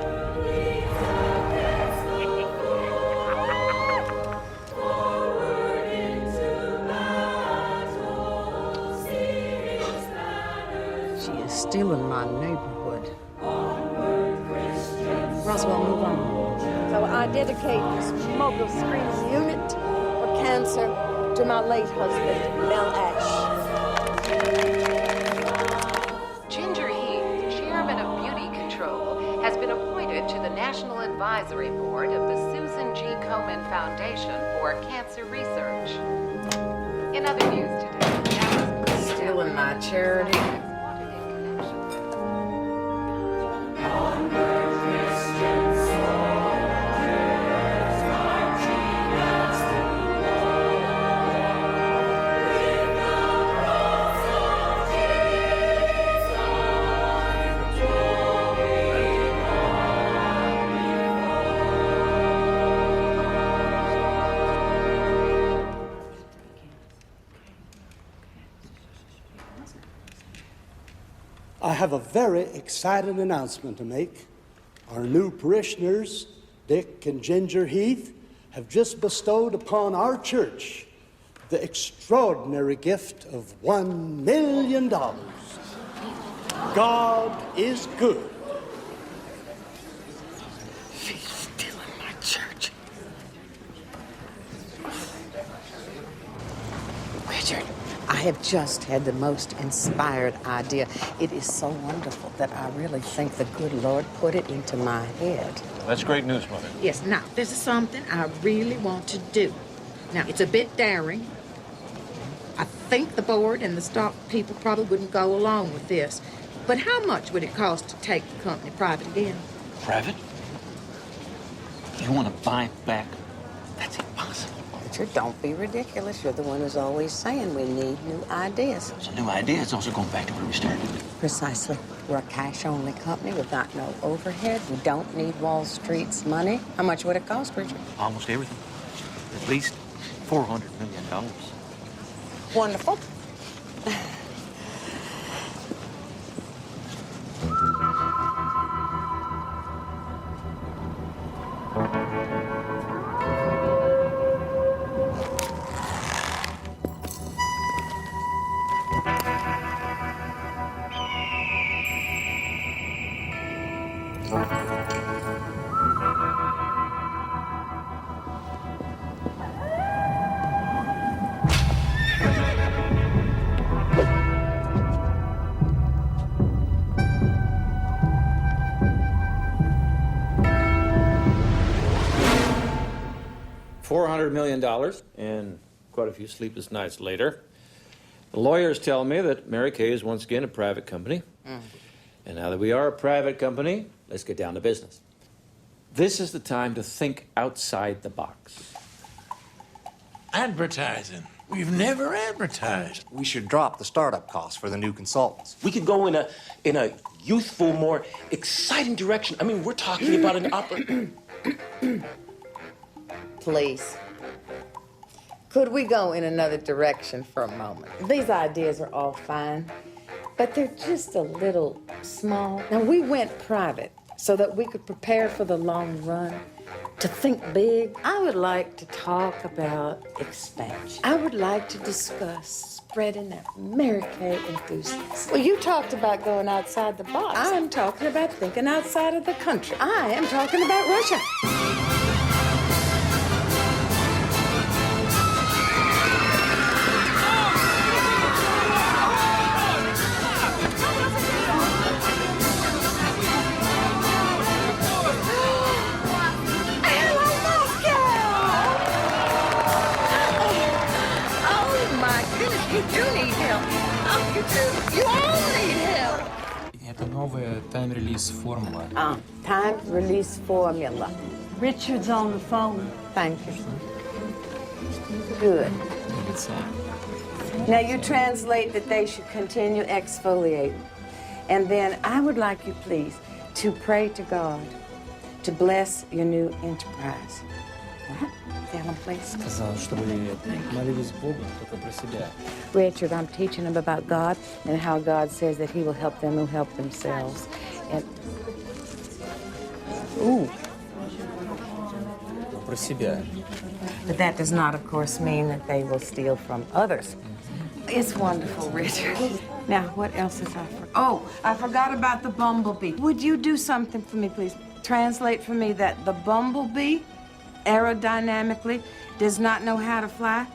is still in my neighborhood. Roswell, move on. So I dedicate this smoker screening unit for cancer to my late husband, Belle. Jinger Heath, chairman of Beauty Control, has been appointed to the National Advisory Board of the Susan G. Komen Foundation for Cancer Research. In other news today, Still in my charity. I have a very exciting announcement to make. Our new parishioners, Dick and Jinger Heath, have just bestowed upon our church the extraordinary gift of $1 million. God is good. She's still in my church. Richard, I have just had the most inspired idea. It is so wonderful that I really think the good Lord put it into my head. That's great news, Mother. Yes, now, this is something I really want to do. Now, it's a bit daring. I think the board and the stock people probably wouldn't go along with this. But how much would it cost to take the company private again? Private? You want to buy it back? That's impossible. Richard, don't be ridiculous. You're the one who's always saying we need new ideas. It's a new idea. It's also going back to where we started. Precisely. We're a cash-only company without no overhead. We don't need Wall Street's money. How much would it cost, Richard? Almost everything. At least $400 million. Wonderful. $400 million, and quite a few sleepless nights later, the lawyers tell me that Mary Kay is once again a private company. And now that we are a private company, let's get down to business. This is the time to think outside the box. Advertising. We've never advertised. We should drop the startup costs for the new consultants. We could go in a youthful, more exciting direction. I mean, we're talking about an opera. Please. Could we go in another direction for a moment? These ideas are all fine, but they're just a little small. Now, we went private so that we could prepare for the long run, to think big. I would like to talk about expansion. I would like to discuss spreading that Mary Kay enthusiasm. Well, you talked about going outside the box. I'm talking about thinking outside of the country. I am talking about Russia. Это новая time-release формула. Time-release formula. Richard's on the phone. Thank you. Good. Now you translate that they should continue exfoliating. And then I would like you, please, to pray to God to bless your new enterprise. Tell him, please. Сказал, чтобы молились Богу только про себя. Richard, I'm teaching them about God and how God says that He will help them who help themselves. And Про себя. but that does not, of course, mean that they will steal from others. it's wonderful, Richard. Now, what else is I forgot? Oh, I forgot about the bumblebee. Would you do something for me, please? Translate for me that the bumblebee, aerodynamically, does not know how to fly,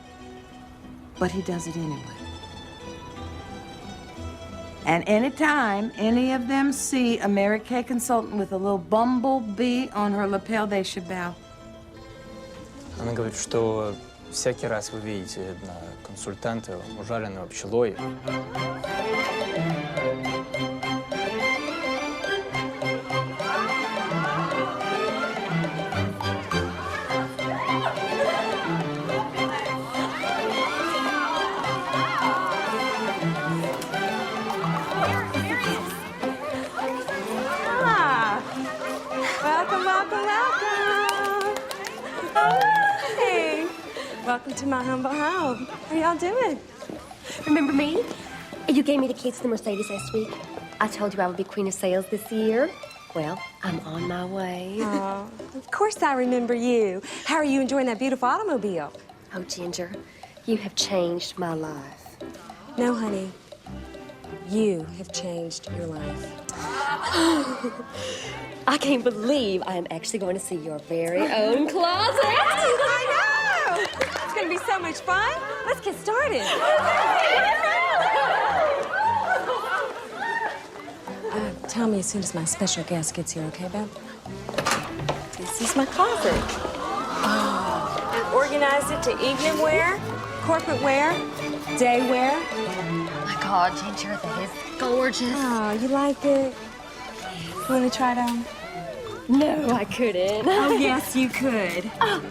but he does it anyway. And anytime any of them see a Mary Kay consultant with a little bumblebee on her lapel, they should bow. Она говорит, что всякий раз вы видите консультанта, ужаленного пчелой. Welcome to my humble home. How y'all doing? Remember me? You gave me the keys to the Mercedes last week. I told you I would be queen of sales this year. Well, I'm on my way. Oh, of course I remember you. How are you enjoying that beautiful automobile? Oh, Ginger, you have changed my life. No, honey. You have changed your life. I can't believe I am actually going to see your very own closet. I know! It's going to be so much fun. Let's get started. Tell me as soon as my special guest gets here, okay, Belle? This is my closet. Oh. And organize it to evening wear, corporate wear, day wear. Oh, my God, Ginger, that is gorgeous. Oh, you like it? You want to try it on? No, I couldn't. Oh, yes, you could. Oh,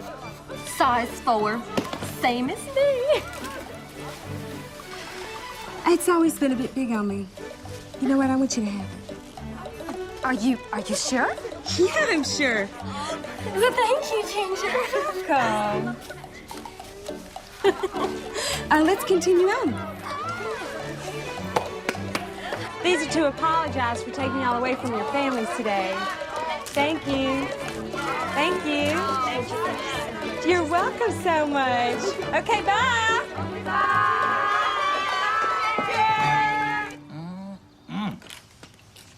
size 4, same as me. It's always been a bit big on me. You know what? I want you to have it. Are you sure? Yeah, I'm sure. Well, thank you, Ginger. Come. Let's continue on. These are to apologize for taking y'all away from your families today. Thank you. Thank you. You're welcome so much. Okay, bye. Bye.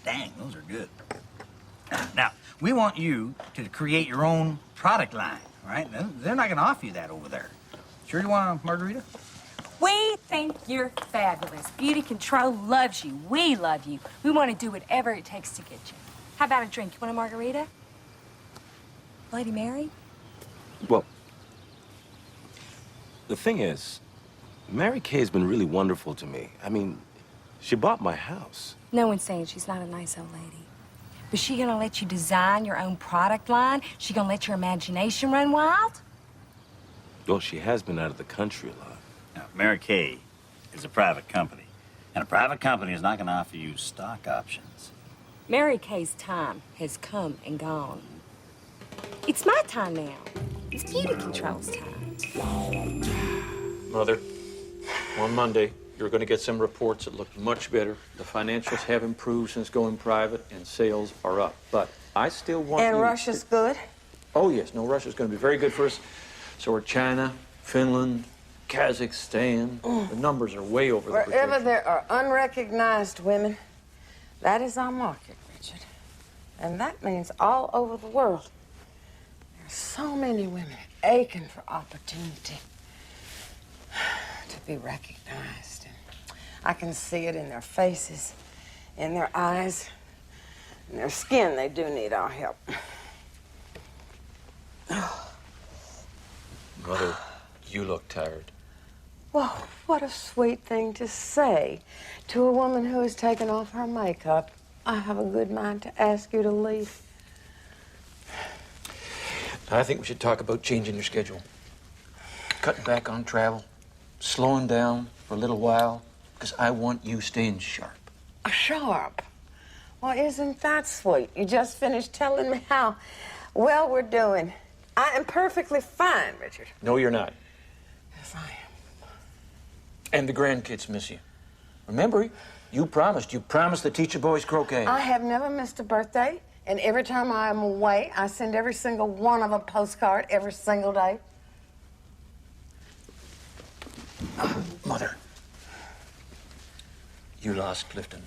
Dang, those are good. Now, we want you to create your own product line, right? They're not going to offer you that over there. Sure you want a margarita? We think you're fabulous. Beauty Control loves you. We love you. We want to do whatever it takes to get you. How about a drink? You want a margarita? Bloody Mary? Well, the thing is, Mary Kay has been really wonderful to me. I mean, she bought my house. No one's saying she's not a nice old lady. But she gonna let you design your own product line? She gonna let your imagination run wild? Well, she has been out of the country a lot. Now, Mary Kay is a private company, and a private company is not going to offer you stock options. Mary Kay's time has come and gone. It's my time now. It's Beauty Control's time. Mother, on Monday, you're going to get some reports that look much better. The financials have improved since going private, and sales are up. But I still want And you Russia's good? Oh, yes. No, Russia's going to be very good for us. So are China, Finland, Kazakhstan. The numbers are way over the Wherever projection. there are unrecognized women, that is our market, Richard. And that means all over the world. There are so many women aching for opportunity to be recognized. And I can see it in their faces, in their eyes, in their skin. They do need our help. Mother, you look tired. Well, what a sweet thing to say to a woman who has taken off her makeup. I have a good mind to ask you to leave. I think we should talk about changing your schedule. Cutting back on travel, slowing down for a little while, because I want you staying sharp. Sharp? Well, isn't that sweet? You just finished telling me how well we're doing. I am perfectly fine, Richard. No, you're not. Yes, I am. And the grandkids miss you. Remember, you promised to teach the boys croquet. I have never missed a birthday, and every time I am away, I send every single one of a postcard every single day. Mother, You lost Clifton.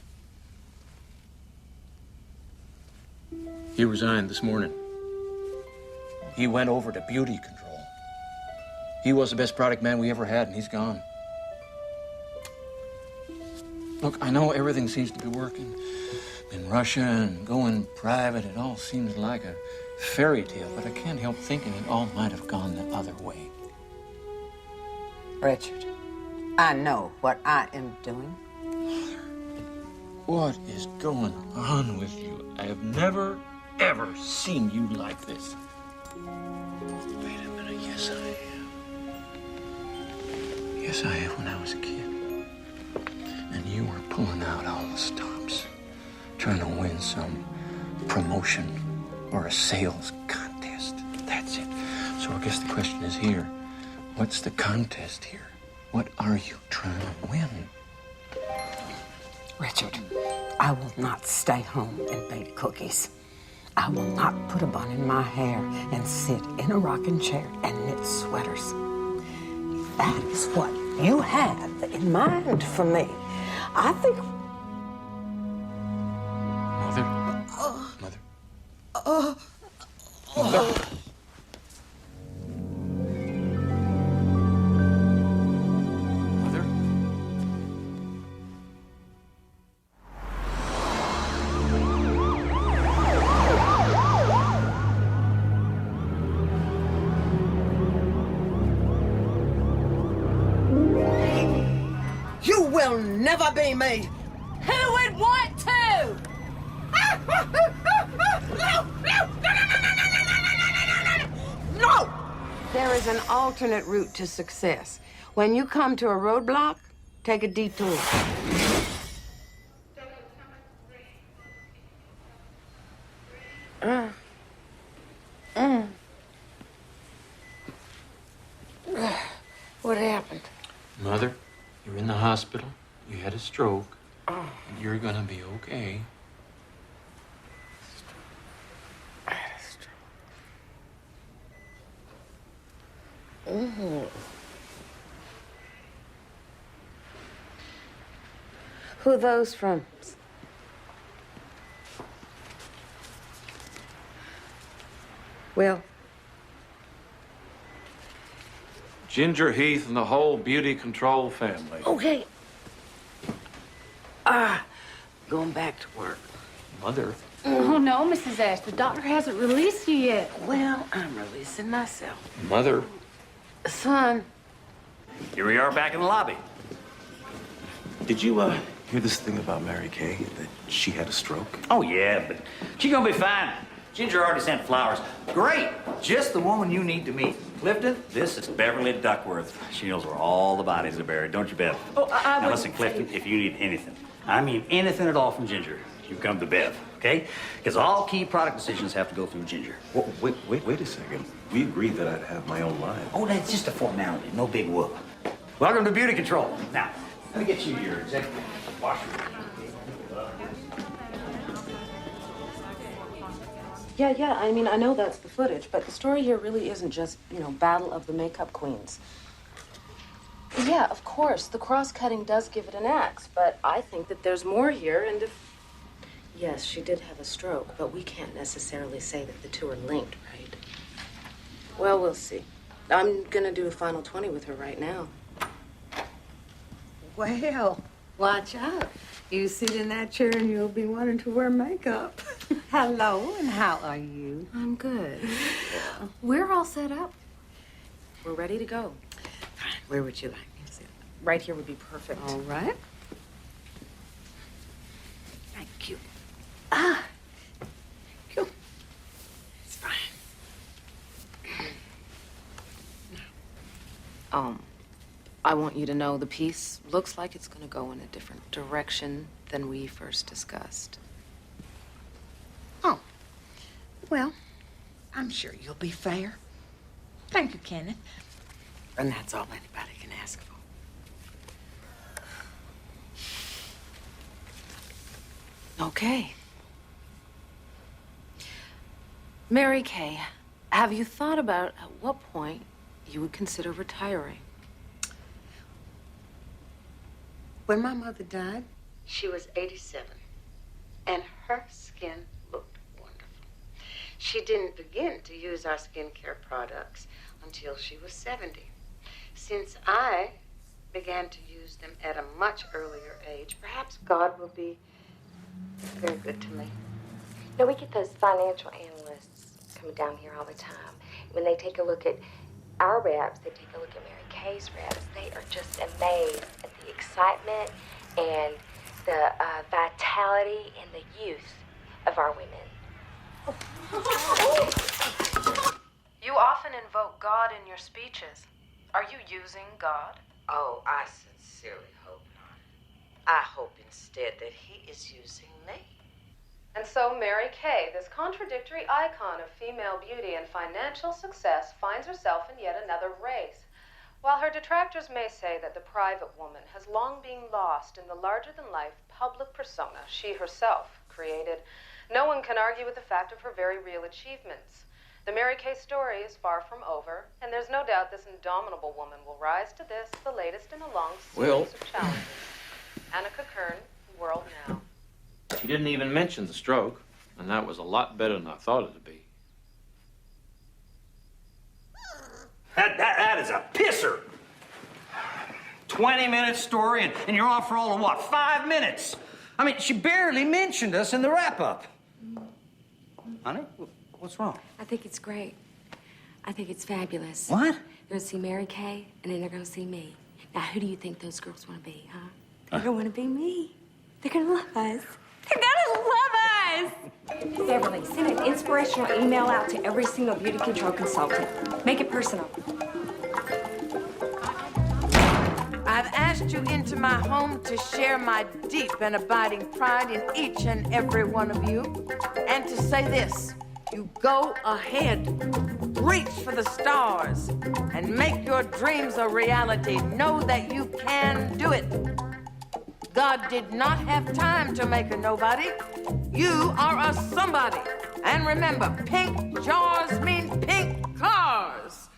He resigned this morning. He went over to beauty control. He was the best product man we ever had, and he's gone. Look, I know everything seems to be working in Russia and going private. It all seems like a fairy tale, but I can't help thinking it all might have gone the other way. Richard, I know what I am doing. What is going on with you? I have never, ever seen you like this. Wait a minute. Yes, I have. Yes, I have when I was a kid. And you were pulling out all the stops, trying to win some promotion or a sales contest. That's it. So I guess the question is here. What's the contest here? What are you trying to win? Richard, I will not stay home and bake cookies. I will not put a bun in my hair and sit in a rocking chair and knit sweaters. That is what you have in mind for me. I think... Mother? Mother? Mother? You will never be me. Who would want to? No! There is an alternate route to success. When you come to a roadblock, take a detour. What happened? Mother, you're in the hospital. You had a stroke. You're gonna be okay. Who are those from? Well, Jinger Heath and the whole beauty control family. okay. Going back to work. Mother? Oh, no, Mrs. Ash. The doctor hasn't released you yet. Well, I'm releasing myself. Mother? Son. Here we are back in the lobby. Did you, hear this thing about Mary Kay, that she had a stroke? Oh, yeah, but she's gonna be fine. Ginger already sent flowers. Great! Just the woman you need to meet. Clifton, this is Beverly Duckworth. She knows where all the bodies are buried, don't you, Bev? Oh, I Now listen, Clifton, if you need anything, I mean anything at all from Ginger, you come to Bev, okay? Because all key product decisions have to go through Ginger. Well, wait a second. We agreed that I'd have my own line. Oh, that's just a formality, no big whoop. Welcome to Beauty Control. Now, let me get you your executive washroom. Yeah, I mean, I know that's the footage, but the story here really isn't just, battle of the makeup queens. Yeah, of course, the cross-cutting does give it an axe, but I think that there's more here, and if... Yes, she did have a stroke, but we can't necessarily say that the two are linked, right? Well, we'll see. I'm gonna do a final 20 with her right now. Well, watch out. You sit in that chair and you'll be wanting to wear makeup. Hello, and how are you? I'm good. We're all set up. We're ready to go. Fine. Where would you like me to sit? Right here would be perfect. All right. Thank you. Thank you. It's fine. I want you to know the piece looks like it's going to go in a different direction than we first discussed. Oh, well, I'm sure you'll be fair. Thank you, Kenneth. And that's all anybody can ask for. Okay. Mary Kay, have you thought about at what point you would consider retiring? When my mother died, She was 87, and her skin looked wonderful. She didn't begin to use our skincare products until she was 70. Since I began to use them at a much earlier age, perhaps God will be very good to me. Now, we get those financial analysts coming down here all the time. When they take a look at our reps, they take a look at Mary Kay's reps, they are just amazed at the excitement and the vitality and the youth of our women. You often invoke God in your speeches. Are you using God? Oh, I sincerely hope not. I hope instead that he is using me. And so Mary Kay, this contradictory icon of female beauty and financial success, finds herself in yet another race. While her detractors may say that the private woman has long been lost in the larger-than-life public persona she herself created, no one can argue with the fact of her very real achievements. The Mary Kay story is far from over, and there's no doubt this indomitable woman will rise to this, the latest in a long series of challenges. Annika Kern, World Now. She didn't even mention the stroke, and that was a lot better than I thought it'd be. That is a pisser. 20-minute story, and you're on for all of what, 5 minutes? I mean, she barely mentioned us in the wrap-up. Honey, what's wrong? I think it's great. I think it's fabulous. What? They're going to see Mary Kay, and then they're going to see me. Now, who do you think those girls want to be, huh? They're going to want to be me. They're going to love us. They're going to love us! Beverly, send an inspirational email out to every single beauty control consultant. Make it personal. I've asked you into my home to share my deep and abiding pride in each and every one of you, and to say this: you go ahead, reach for the stars, and make your dreams a reality. Know that you can do it. God did not have time to make a nobody. You are a somebody. And remember, pink jars mean pink cars.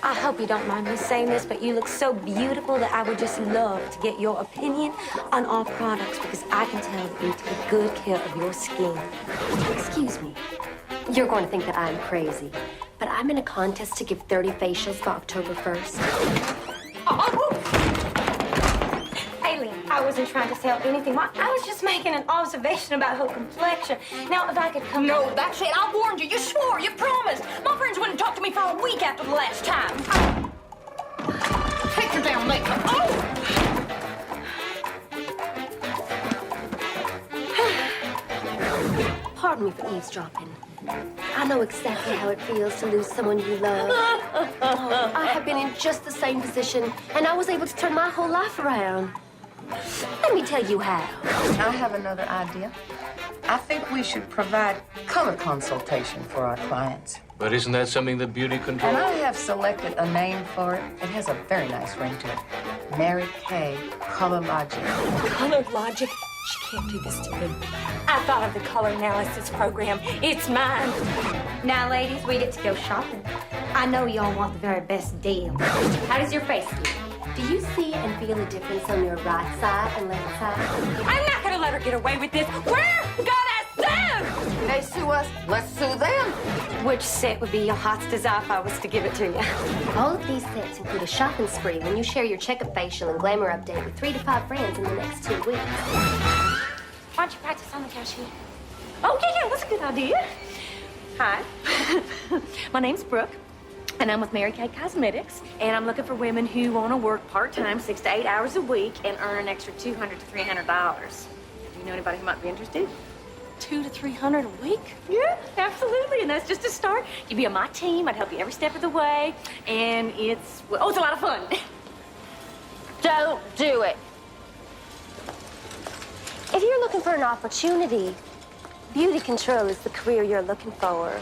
I hope you don't mind me saying this, but you look so beautiful that I would just love to get your opinion on all products, because I can tell that you take good care of your skin. Excuse me. You're going to think that I'm crazy, but I'm in a contest to give 30 facials for October 1st. Aileen, I wasn't trying to sell anything. I was just making an observation about her complexion. Now, if I could come... No, that's it. I warned you. You swore. You promised. My friends wouldn't talk to me for a week after the last time. Take your damn makeup. Oh! Pardon me for eavesdropping. I know exactly how it feels to lose someone you love. Oh, I have been in just the same position, and I was able to turn my whole life around. Let me tell you how. I have another idea. I think we should provide color consultation for our clients. But isn't that something that beauty control? And I have selected a name for it. It has a very nice ring to it. Mary Kay Color Logic. Color Logic? She can't do this to me. I thought of the color analysis program. It's mine. Now, ladies, we get to go shopping. I know y'all want the very best deal. How does your face do? Do you see and feel a difference on your right side and left side? I'm not gonna let her get away with this. We're gonna sue! They sue us, let's sue them. Which set would be your heart's desire if I was to give it to you? All of these sets include a shopping spree when you share your checkup facial and glamour update with 3 to 5 friends in the next 2 weeks. Why don't you practice on the cashier? Oh, yeah, that's a good idea. Hi. My name's Brooke, and I'm with Mary Kay Cosmetics, and I'm looking for women who want to work part-time, 6 to 8 hours a week, and earn an extra $200 to $300. Do you know anybody who might be interested? $200 to $300 a week? Yeah, absolutely, and that's just a start. You'd be on my team. I'd help you every step of the way, and it's a lot of fun. Don't do it. If you're looking for an opportunity, beauty control is the career you're looking for.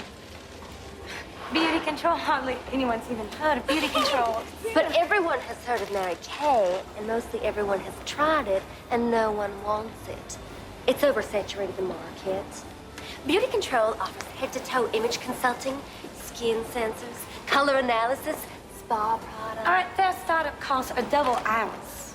Beauty control? Hardly anyone's even heard of beauty control. But everyone has heard of Mary Kay, and mostly everyone has tried it, and no one wants it. It's oversaturated the market. Beauty Control offers head-to-toe image consulting, skin sensors, color analysis, spa products. All right, their startup costs are double ours.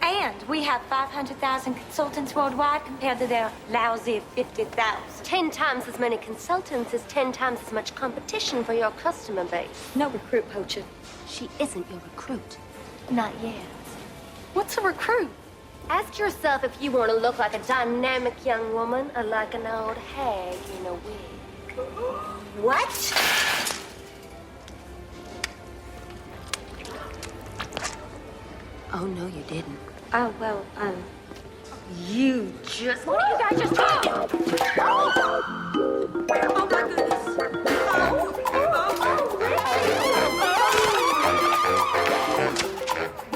And we have 500,000 consultants worldwide compared to their lousy 50,000. 10 times as many consultants is 10 times as much competition for your customer base. No recruit poacher. She isn't your recruit. Not yet. What's a recruit? Ask yourself if you want to look like a dynamic young woman or like an old hag in a wig. What? Oh, no, you didn't. Oh, well, you just... What are you guys just talking? Oh, my goodness.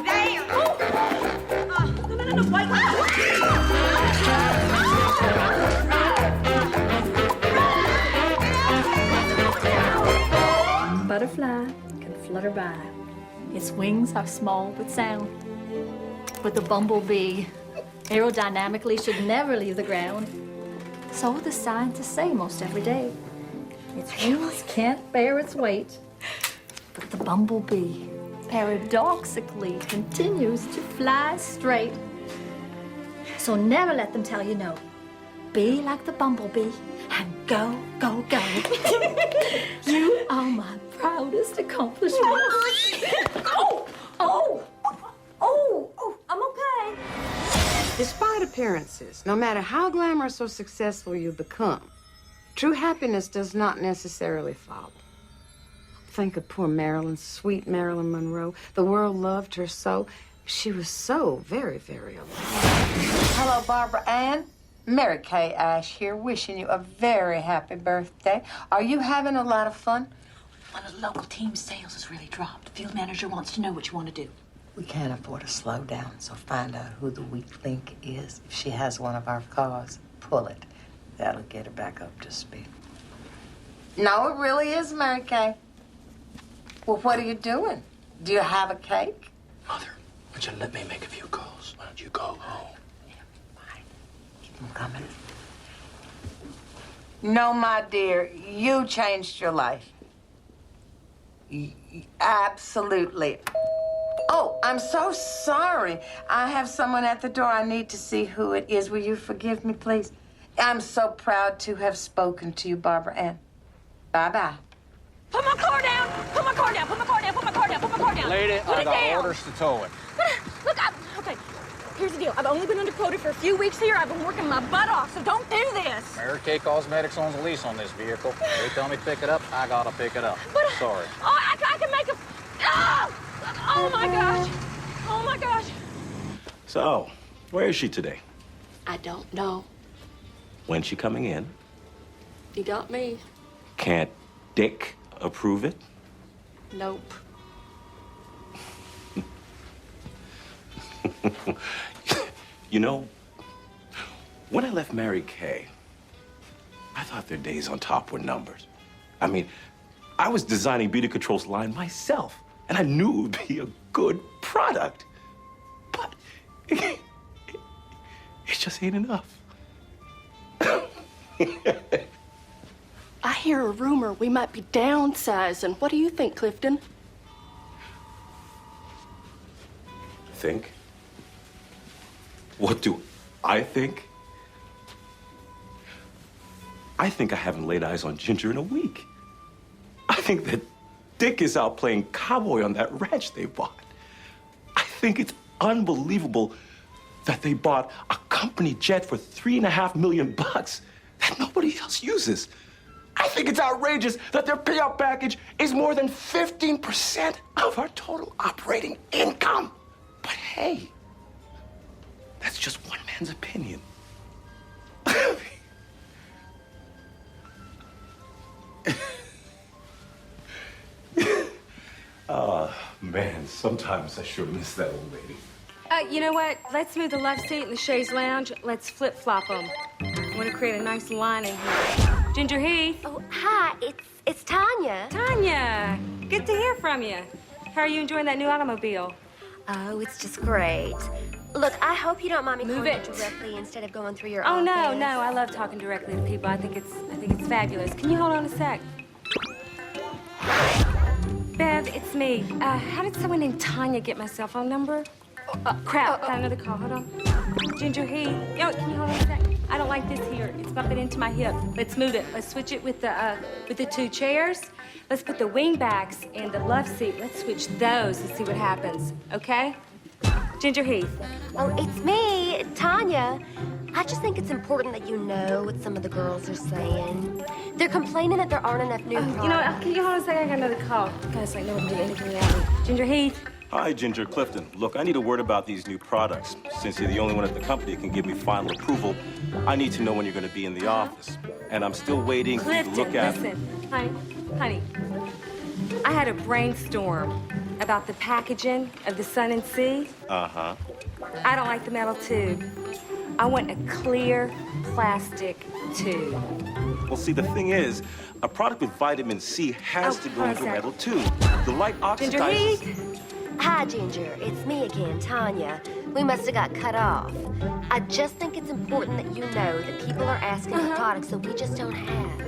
Damn! No, wait. Butterfly can flutter by. Its wings are small with sound. But the bumblebee, aerodynamically, should never leave the ground. So the scientists say most every day. Its wings can't bear its weight. But the bumblebee, paradoxically, continues to fly straight. So never let them tell you no. Be like the bumblebee and go, go, go. You are my proudest accomplishment. I'm okay. Despite appearances, no matter how glamorous or successful you become, true happiness does not necessarily follow. Think of poor Marilyn, sweet Marilyn Monroe. The world loved her so. She was so very, very alone. Hello, Barbara Ann. Mary Kay Ash here, wishing you a very happy birthday. Are you having a lot of fun? Well, the local team's sales has really dropped. The field manager wants to know what you want to do. We can't afford to slow down, so find out who the weak link is. If she has one of our cars, pull it. That'll get her back up to speed. No, it really is, Mary Kay. Well, what are you doing? Do you have a cake? Mother, would you let me make a few calls? Why don't you go home? Keep them coming. No, my dear, you changed your life. Absolutely. Oh, I'm so sorry. I have someone at the door. I need to see who it is. Will you forgive me, please? I'm so proud to have spoken to you, Barbara Ann. Bye-bye. Put my car down! Put my car down! Put my car down! Put my car down! Put my car down! Lady, Put I it got down. orders to tow it. Look, okay. Here's the deal. I've only been underquoted for a few weeks here. I've been working my butt off, so don't do this. Mary Kay Cosmetics owns a lease on this vehicle. They tell me to pick it up, I gotta pick it up. But, sorry. Oh, I can make a... Oh, my gosh. Oh, my gosh. So, where is she today? I don't know. When's she coming in? You got me. Can't Dick approve it? Nope. You know, when I left Mary Kay, I thought their days on top were numbered. I mean, I was designing Beauty Control's line myself, and I knew it would be a good product. But it just ain't enough. I hear a rumor we might be downsizing. What do you think, Clifton? Think? What do I think? I think I haven't laid eyes on Ginger in a week. I think that Dick is out playing cowboy on that ranch they bought. I think it's unbelievable that they bought a company jet for $3.5 million that nobody else uses. I think it's outrageous that their payout package is more than 15% of our total operating income. But hey, that's just one man's opinion. Oh, man, sometimes I sure miss that old lady. You know what? Let's move the left seat in the chaise lounge. Let's flip-flop them. I want to create a nice line in here. Ginger Heath. Oh, hi. It's Tanya. Tanya. Good to hear from you. How are you enjoying that new automobile? Oh, it's just great. Look, I hope you don't mind me Move calling it. you directly instead of going through your Oh, office. no, I love talking directly to people. I think it's fabulous. Can you hold on a sec? Bev, it's me. How did someone named Tanya get my cell phone number? Crap, got another call. Hold on. Jinger Heath. Yo, can you hold on a sec? I don't like this here. It's bumping into my hip. Let's move it. Let's switch it with the two chairs. Let's put the wing backs in the love seat. Let's switch those and see what happens. Okay? Jinger Heath. Oh, it's me, Tanya. I just think it's important that you know what some of the girls are saying. They're complaining that there aren't enough new products. You know what? Can you hold on a second? I got another call. Guys, like, no one can do anything without me. Jinger Heath. Hi, Ginger Clifton. Look, I need a word about these new products. Since you're the only one at the company that can give me final approval, I need to know when you're going to be in the office. And I'm still waiting for you to look at... Listen, honey. I had a brainstorm about the packaging of the Sun and Sea. Uh-huh. I don't like the metal tube. I want a clear plastic tube. Well, see, the thing is, a product with vitamin C has to go into a metal tube. The light Jinger oxidizes... Heath. Hi, Ginger. It's me again, Tanya. We must have got cut off. I just think it's important that you know that people are asking for products that we just don't have.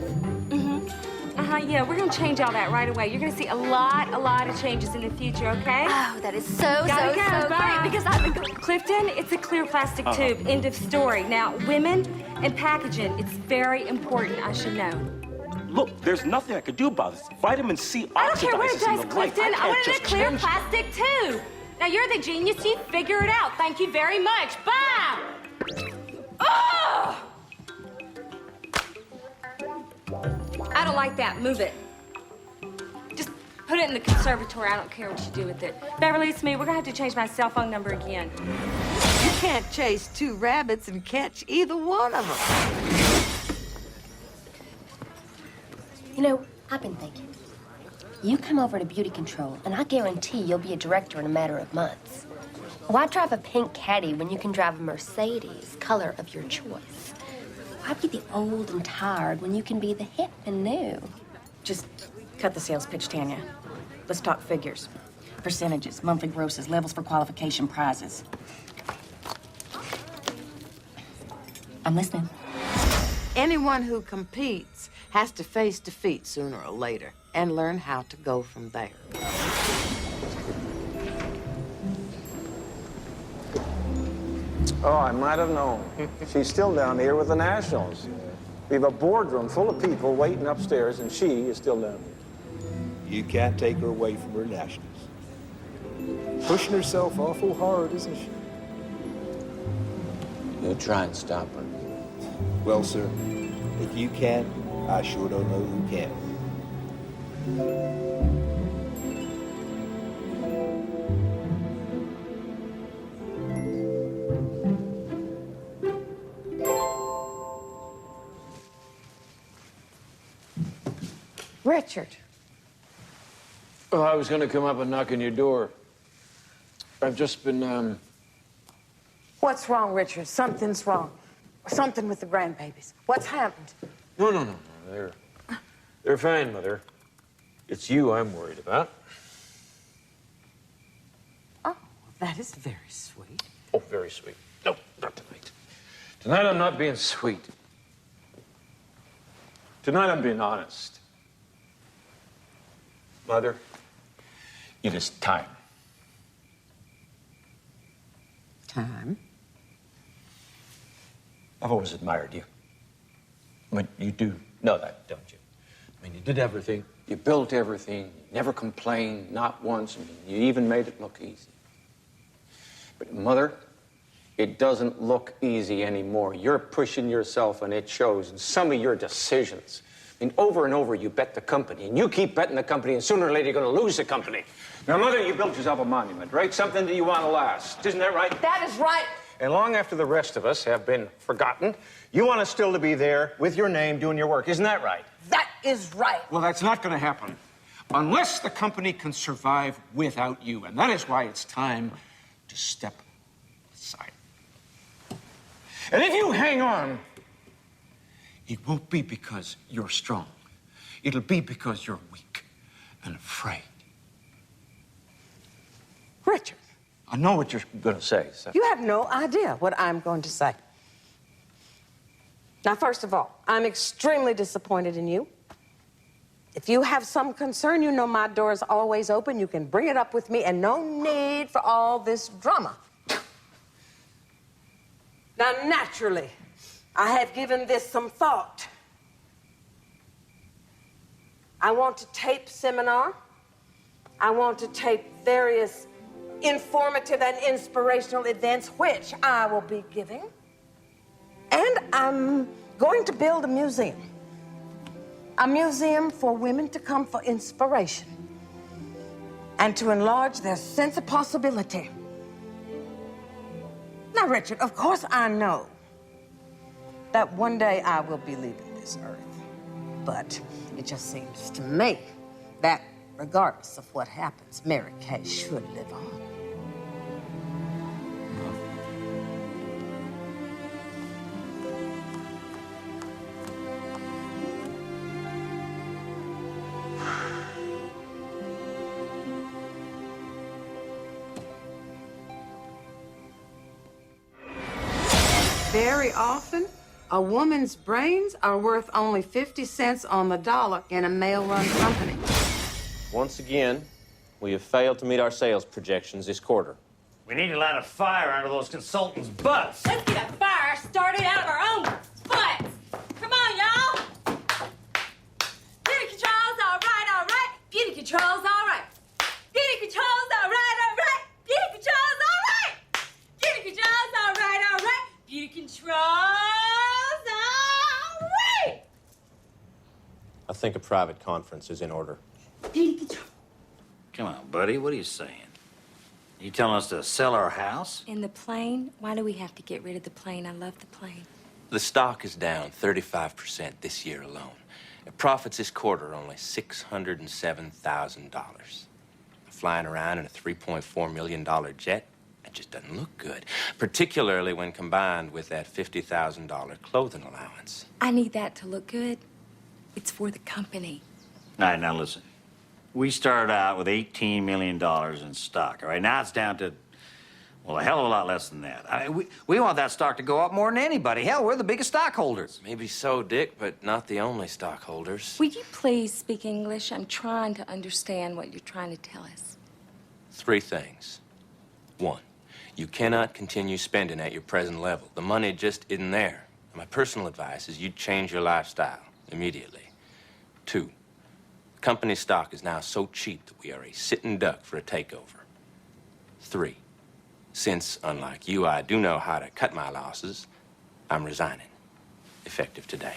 Yeah, we're gonna change all that right away. You're gonna see a lot of changes in the future, okay? Oh, that is so great because I've been going... Clifton, it's a clear plastic tube. End of story. Now, women and packaging, it's very important. I should know. Look, there's nothing I could do about this. Vitamin C I don't care what it oxidizes in does, the light. Clifton. I can't wanted just a clear change- plastic tube. Now, you're the genius. You figure it out. Thank you very much. Bye! Oh! I don't like that. Move it. Just put it in the conservatory. I don't care what you do with it. Beverly, it's me. We're gonna have to change my cell phone number again. You can't chase two rabbits and catch either one of them. You know, I've been thinking. You come over to Beauty Control, and I guarantee you'll be a director in a matter of months. Why drive a pink caddy when you can drive a Mercedes, color of your choice? Why be the old and tired when you can be the hip and new? Just cut the sales pitch, Tanya. Let's talk figures. Percentages, monthly grosses, levels for qualification, prizes. I'm listening. Anyone who competes has to face defeat sooner or later and learn how to go from there. Oh, I might have known. She's still down here with the Nationals. We have a boardroom full of people waiting upstairs, and she is still down here. You can't take her away from her Nationals. Pushing herself awful hard, isn't she? You try and stop her. Well, sir, if you can't, I sure don't know who can. Richard. Well, I was going to come up and knock on your door. I've just been, What's wrong, Richard? Something's wrong. Something with the grandbabies. What's happened? No. They're fine, Mother. It's you I'm worried about. Oh, that is very sweet. Oh, very sweet. No, not tonight. Tonight I'm not being sweet. Tonight I'm being honest. Mother, it is time. Time? I've always admired you. I mean, you do know that, don't you? I mean, you did everything. You built everything. You never complained, not once. I mean, you even made it look easy. But, Mother, it doesn't look easy anymore. You're pushing yourself, and it shows in some of your decisions. I mean, over and over, you bet the company, and you keep betting the company, and sooner or later, you're going to lose the company. Now, Mother, you built yourself a monument, right? Something that you want to last. Isn't that right? That is right. And long after the rest of us have been forgotten, you want us still to be there with your name doing your work. Isn't that right? That is right. Well, that's not going to happen unless the company can survive without you. And that is why it's time to step aside. And if you hang on, it won't be because you're strong. It'll be because you're weak and afraid. Richard, I know what you're going to say, so. You have no idea what I'm going to say. Now, first of all, I'm extremely disappointed in you. If you have some concern, you know my door is always open. You can bring it up with me, and no need for all this drama. Now, naturally, I have given this some thought. I want to tape seminar. I want to tape various informative and inspirational events, which I will be giving. And I'm going to build a museum. A museum for women to come for inspiration and to enlarge their sense of possibility. Now, Richard, of course I know that one day I will be leaving this earth. But it just seems to me that regardless of what happens, Mary Kay should live on. Very often, a woman's brains are worth only 50 cents on the dollar in a male-run company. Once again, we have failed to meet our sales projections this quarter. We need to light a fire under those consultants' butts. Let's get a fire started out of our own butts. Come on, y'all. Beauty control's all right. Beauty control's all right. Beauty control's all right. Beauty control's all right. Beauty control's all right. Beauty control's all right. I think a private conference is in order. Beauty control. Come on, buddy, what are you saying? You telling us to sell our house? And the plane? Why do we have to get rid of the plane? I love the plane. The stock is down 35% this year alone. And profits this quarter are only $607,000. Flying around in a $3.4 million jet, it just doesn't look good, particularly when combined with that $50,000 clothing allowance. I need that to look good. It's for the company. All right, now listen. We started out with $18 million in stock, all right? Now it's down to, well, a hell of a lot less than that. We want that stock to go up more than anybody. Hell, we're the biggest stockholders. Maybe so, Dick, but not the only stockholders. Will you please speak English? I'm trying to understand what you're trying to tell us. 3 things. 1, you cannot continue spending at your present level. The money just isn't there. And my personal advice is you change your lifestyle immediately. 2, the company's stock is now so cheap that we are a sitting duck for a takeover. 3, since, unlike you, I do know how to cut my losses, I'm resigning, effective today.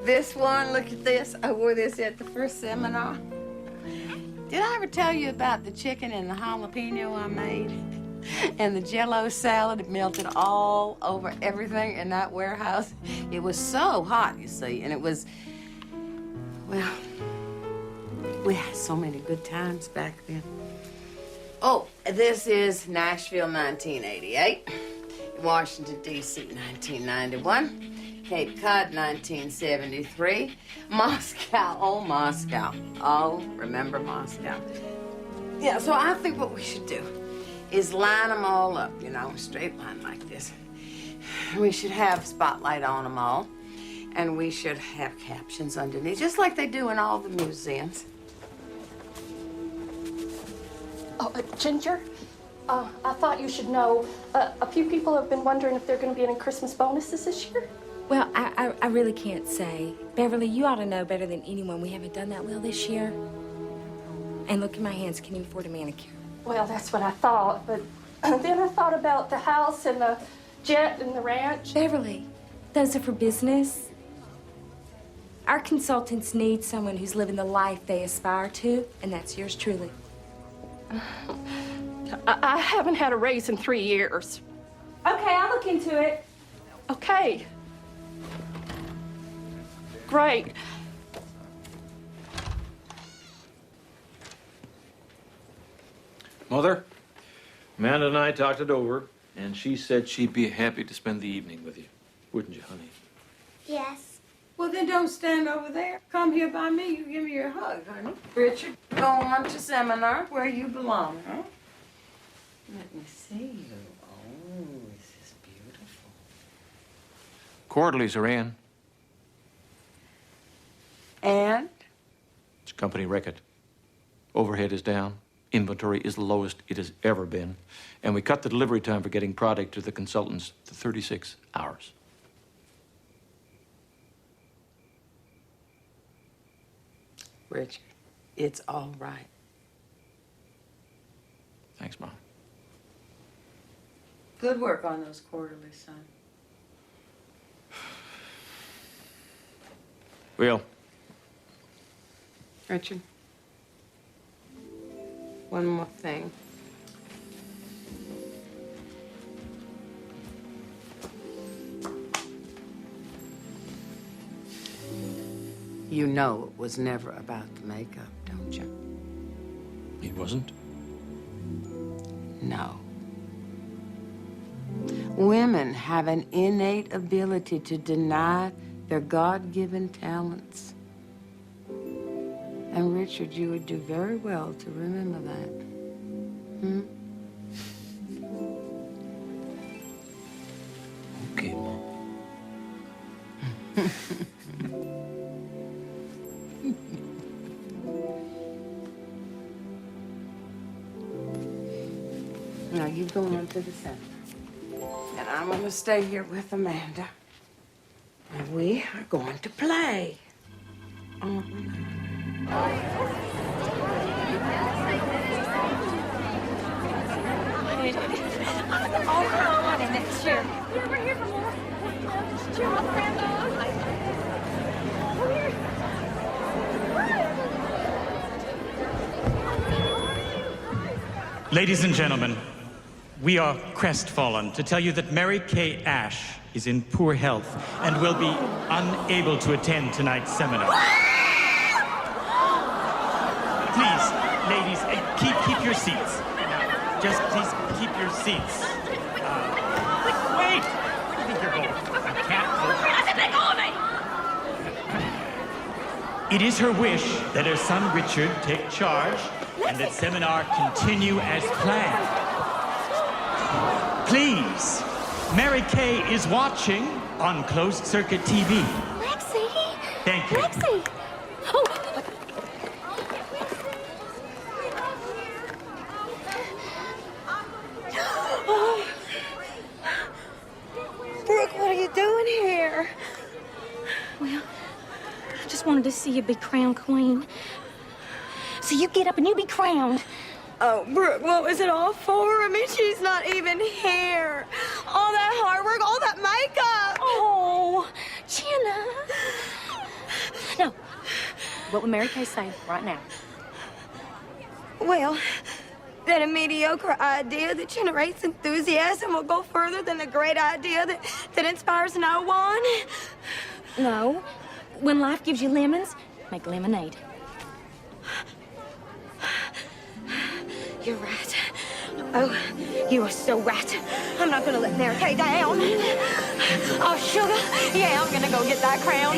This one, look at this. I wore this at the first seminar. Did I ever tell you about the chicken and the jalapeno I made? And the Jell-O salad, it melted all over everything in that warehouse. It was so hot, you see, and it was, well, we had so many good times back then. Oh, this is Nashville, 1988. Washington, D.C., 1991. Cape Cod, 1973. Moscow, oh, Moscow. Oh, remember Moscow. Yeah, so I think what we should do is line them all up, you know, straight line like this. We should have spotlight on them all, and we should have captions underneath, just like they do in all the museums. Oh, Ginger, I thought you should know, a few people have been wondering if there are going to be any Christmas bonuses this year. Well, I really can't say. Beverly, you ought to know better than anyone. We haven't done that well this year. And look at my hands. Can't even afford a manicure. Well, that's what I thought, but then I thought about the house and the jet and the ranch. Beverly, those are for business. Our consultants need someone who's living the life they aspire to, and that's yours truly. I haven't had a raise in 3 years. Okay, I'll look into it. Okay. Great. Mother, Amanda and I talked it over, and she said she'd be happy to spend the evening with you. Wouldn't you, honey? Yes. Well, then don't stand over there. Come here by me. You give me your hug, honey. Richard, go on to seminar where you belong, huh? Let me see you. Oh, this is beautiful. Quarterlies are in. And? It's company record. Overhead is down. Inventory is the lowest it has ever been. And we cut the delivery time for getting product to the consultants to 36 hours. Richard, it's all right. Thanks, Mom. Good work on those quarterlies, son. Will. Richard, one more thing. You know it was never about the makeup, don't you? It wasn't? No. Women have an innate ability to deny their God-given talents. And Richard, you would do very well to remember that. Okay, Mom. Now you go on to the center. And I'm going to stay here with Amanda. And we are going to play. Oh, come on in next year. We're here for more. Cheer up, Ladies and gentlemen, we are crestfallen to tell you that Mary Kay Ash is in poor health and will be unable to attend tonight's seminar. Please, ladies, keep your seats. Just please keep your seats. Wait! Where do you think you're going? I can't go. It is her wish that her son Richard take charge and that seminar continue as planned. Please, Mary Kay is watching on closed circuit TV. Lexi! Thank you. Lexi! Oh! Oh. Brooke, what are you doing here? Well, I just wanted to see you be crowned queen. So you get up and you be crowned. Oh, Brooke, what was it all for? I mean, she's not even here. All that hard work, all that makeup. Oh, Jenna. No. What would Mary Kay say right now? Well, that a mediocre idea that generates enthusiasm will go further than a great idea that inspires no one. No. When life gives you lemons, make lemonade. You're right. Oh, you are so right. I'm not gonna let Mary Kay down. Oh, sugar, yeah, I'm gonna go get that crown.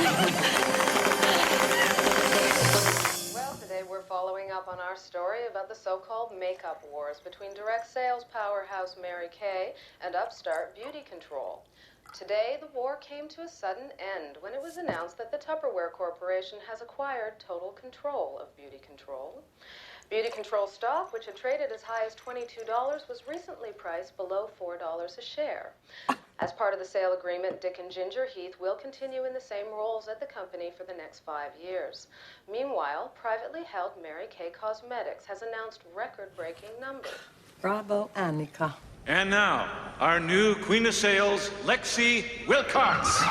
Well, today we're following up on our story about the so-called makeup wars between direct sales powerhouse Mary Kay and upstart beauty control. Today, the war came to a sudden end when it was announced that the Tupperware Corporation has acquired total control of beauty control. Beauty control stock, which had traded as high as $22, was recently priced below $4 a share. As part of the sale agreement, Dick and Jinger Heath will continue in the same roles at the company for the next 5 years. Meanwhile, privately held Mary Kay Cosmetics has announced record-breaking numbers. Bravo, Annika. And now, our new Queen of Sales, Lexi Wilcox.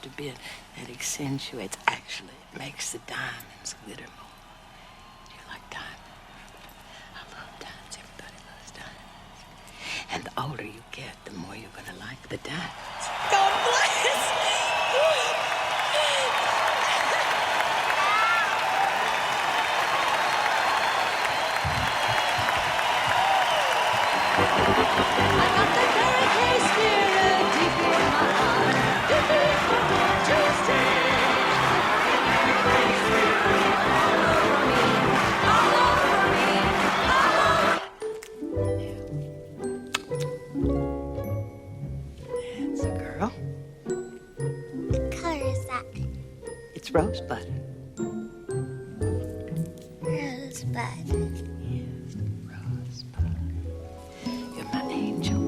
a bit. That accentuates. Actually, it makes the diamonds glitter more. Do you like diamonds? I love diamonds. Everybody loves diamonds. And the older you get, the more you're going to like the diamonds. God bless! That's a girl. What color is that? It's rosebud. Rosebud. Yes, rosebud. You're my angel.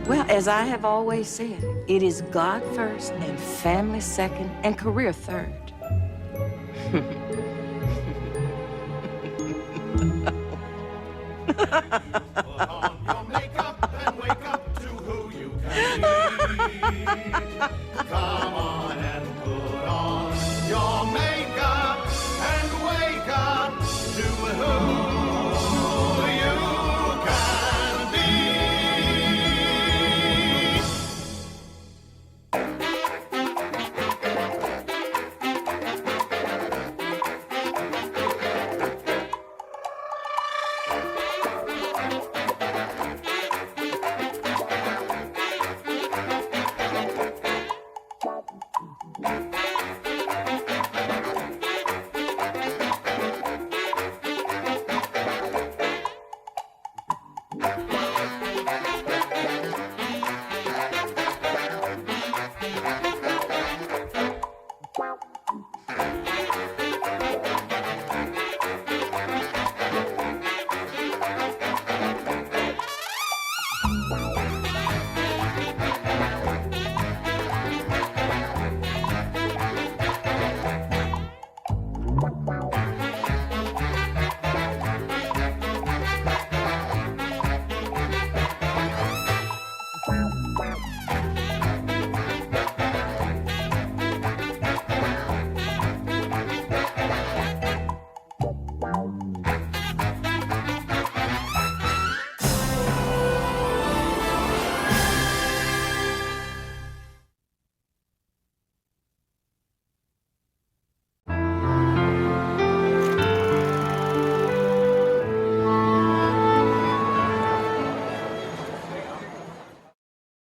Well, as I have always said, it is God first and family second and career third.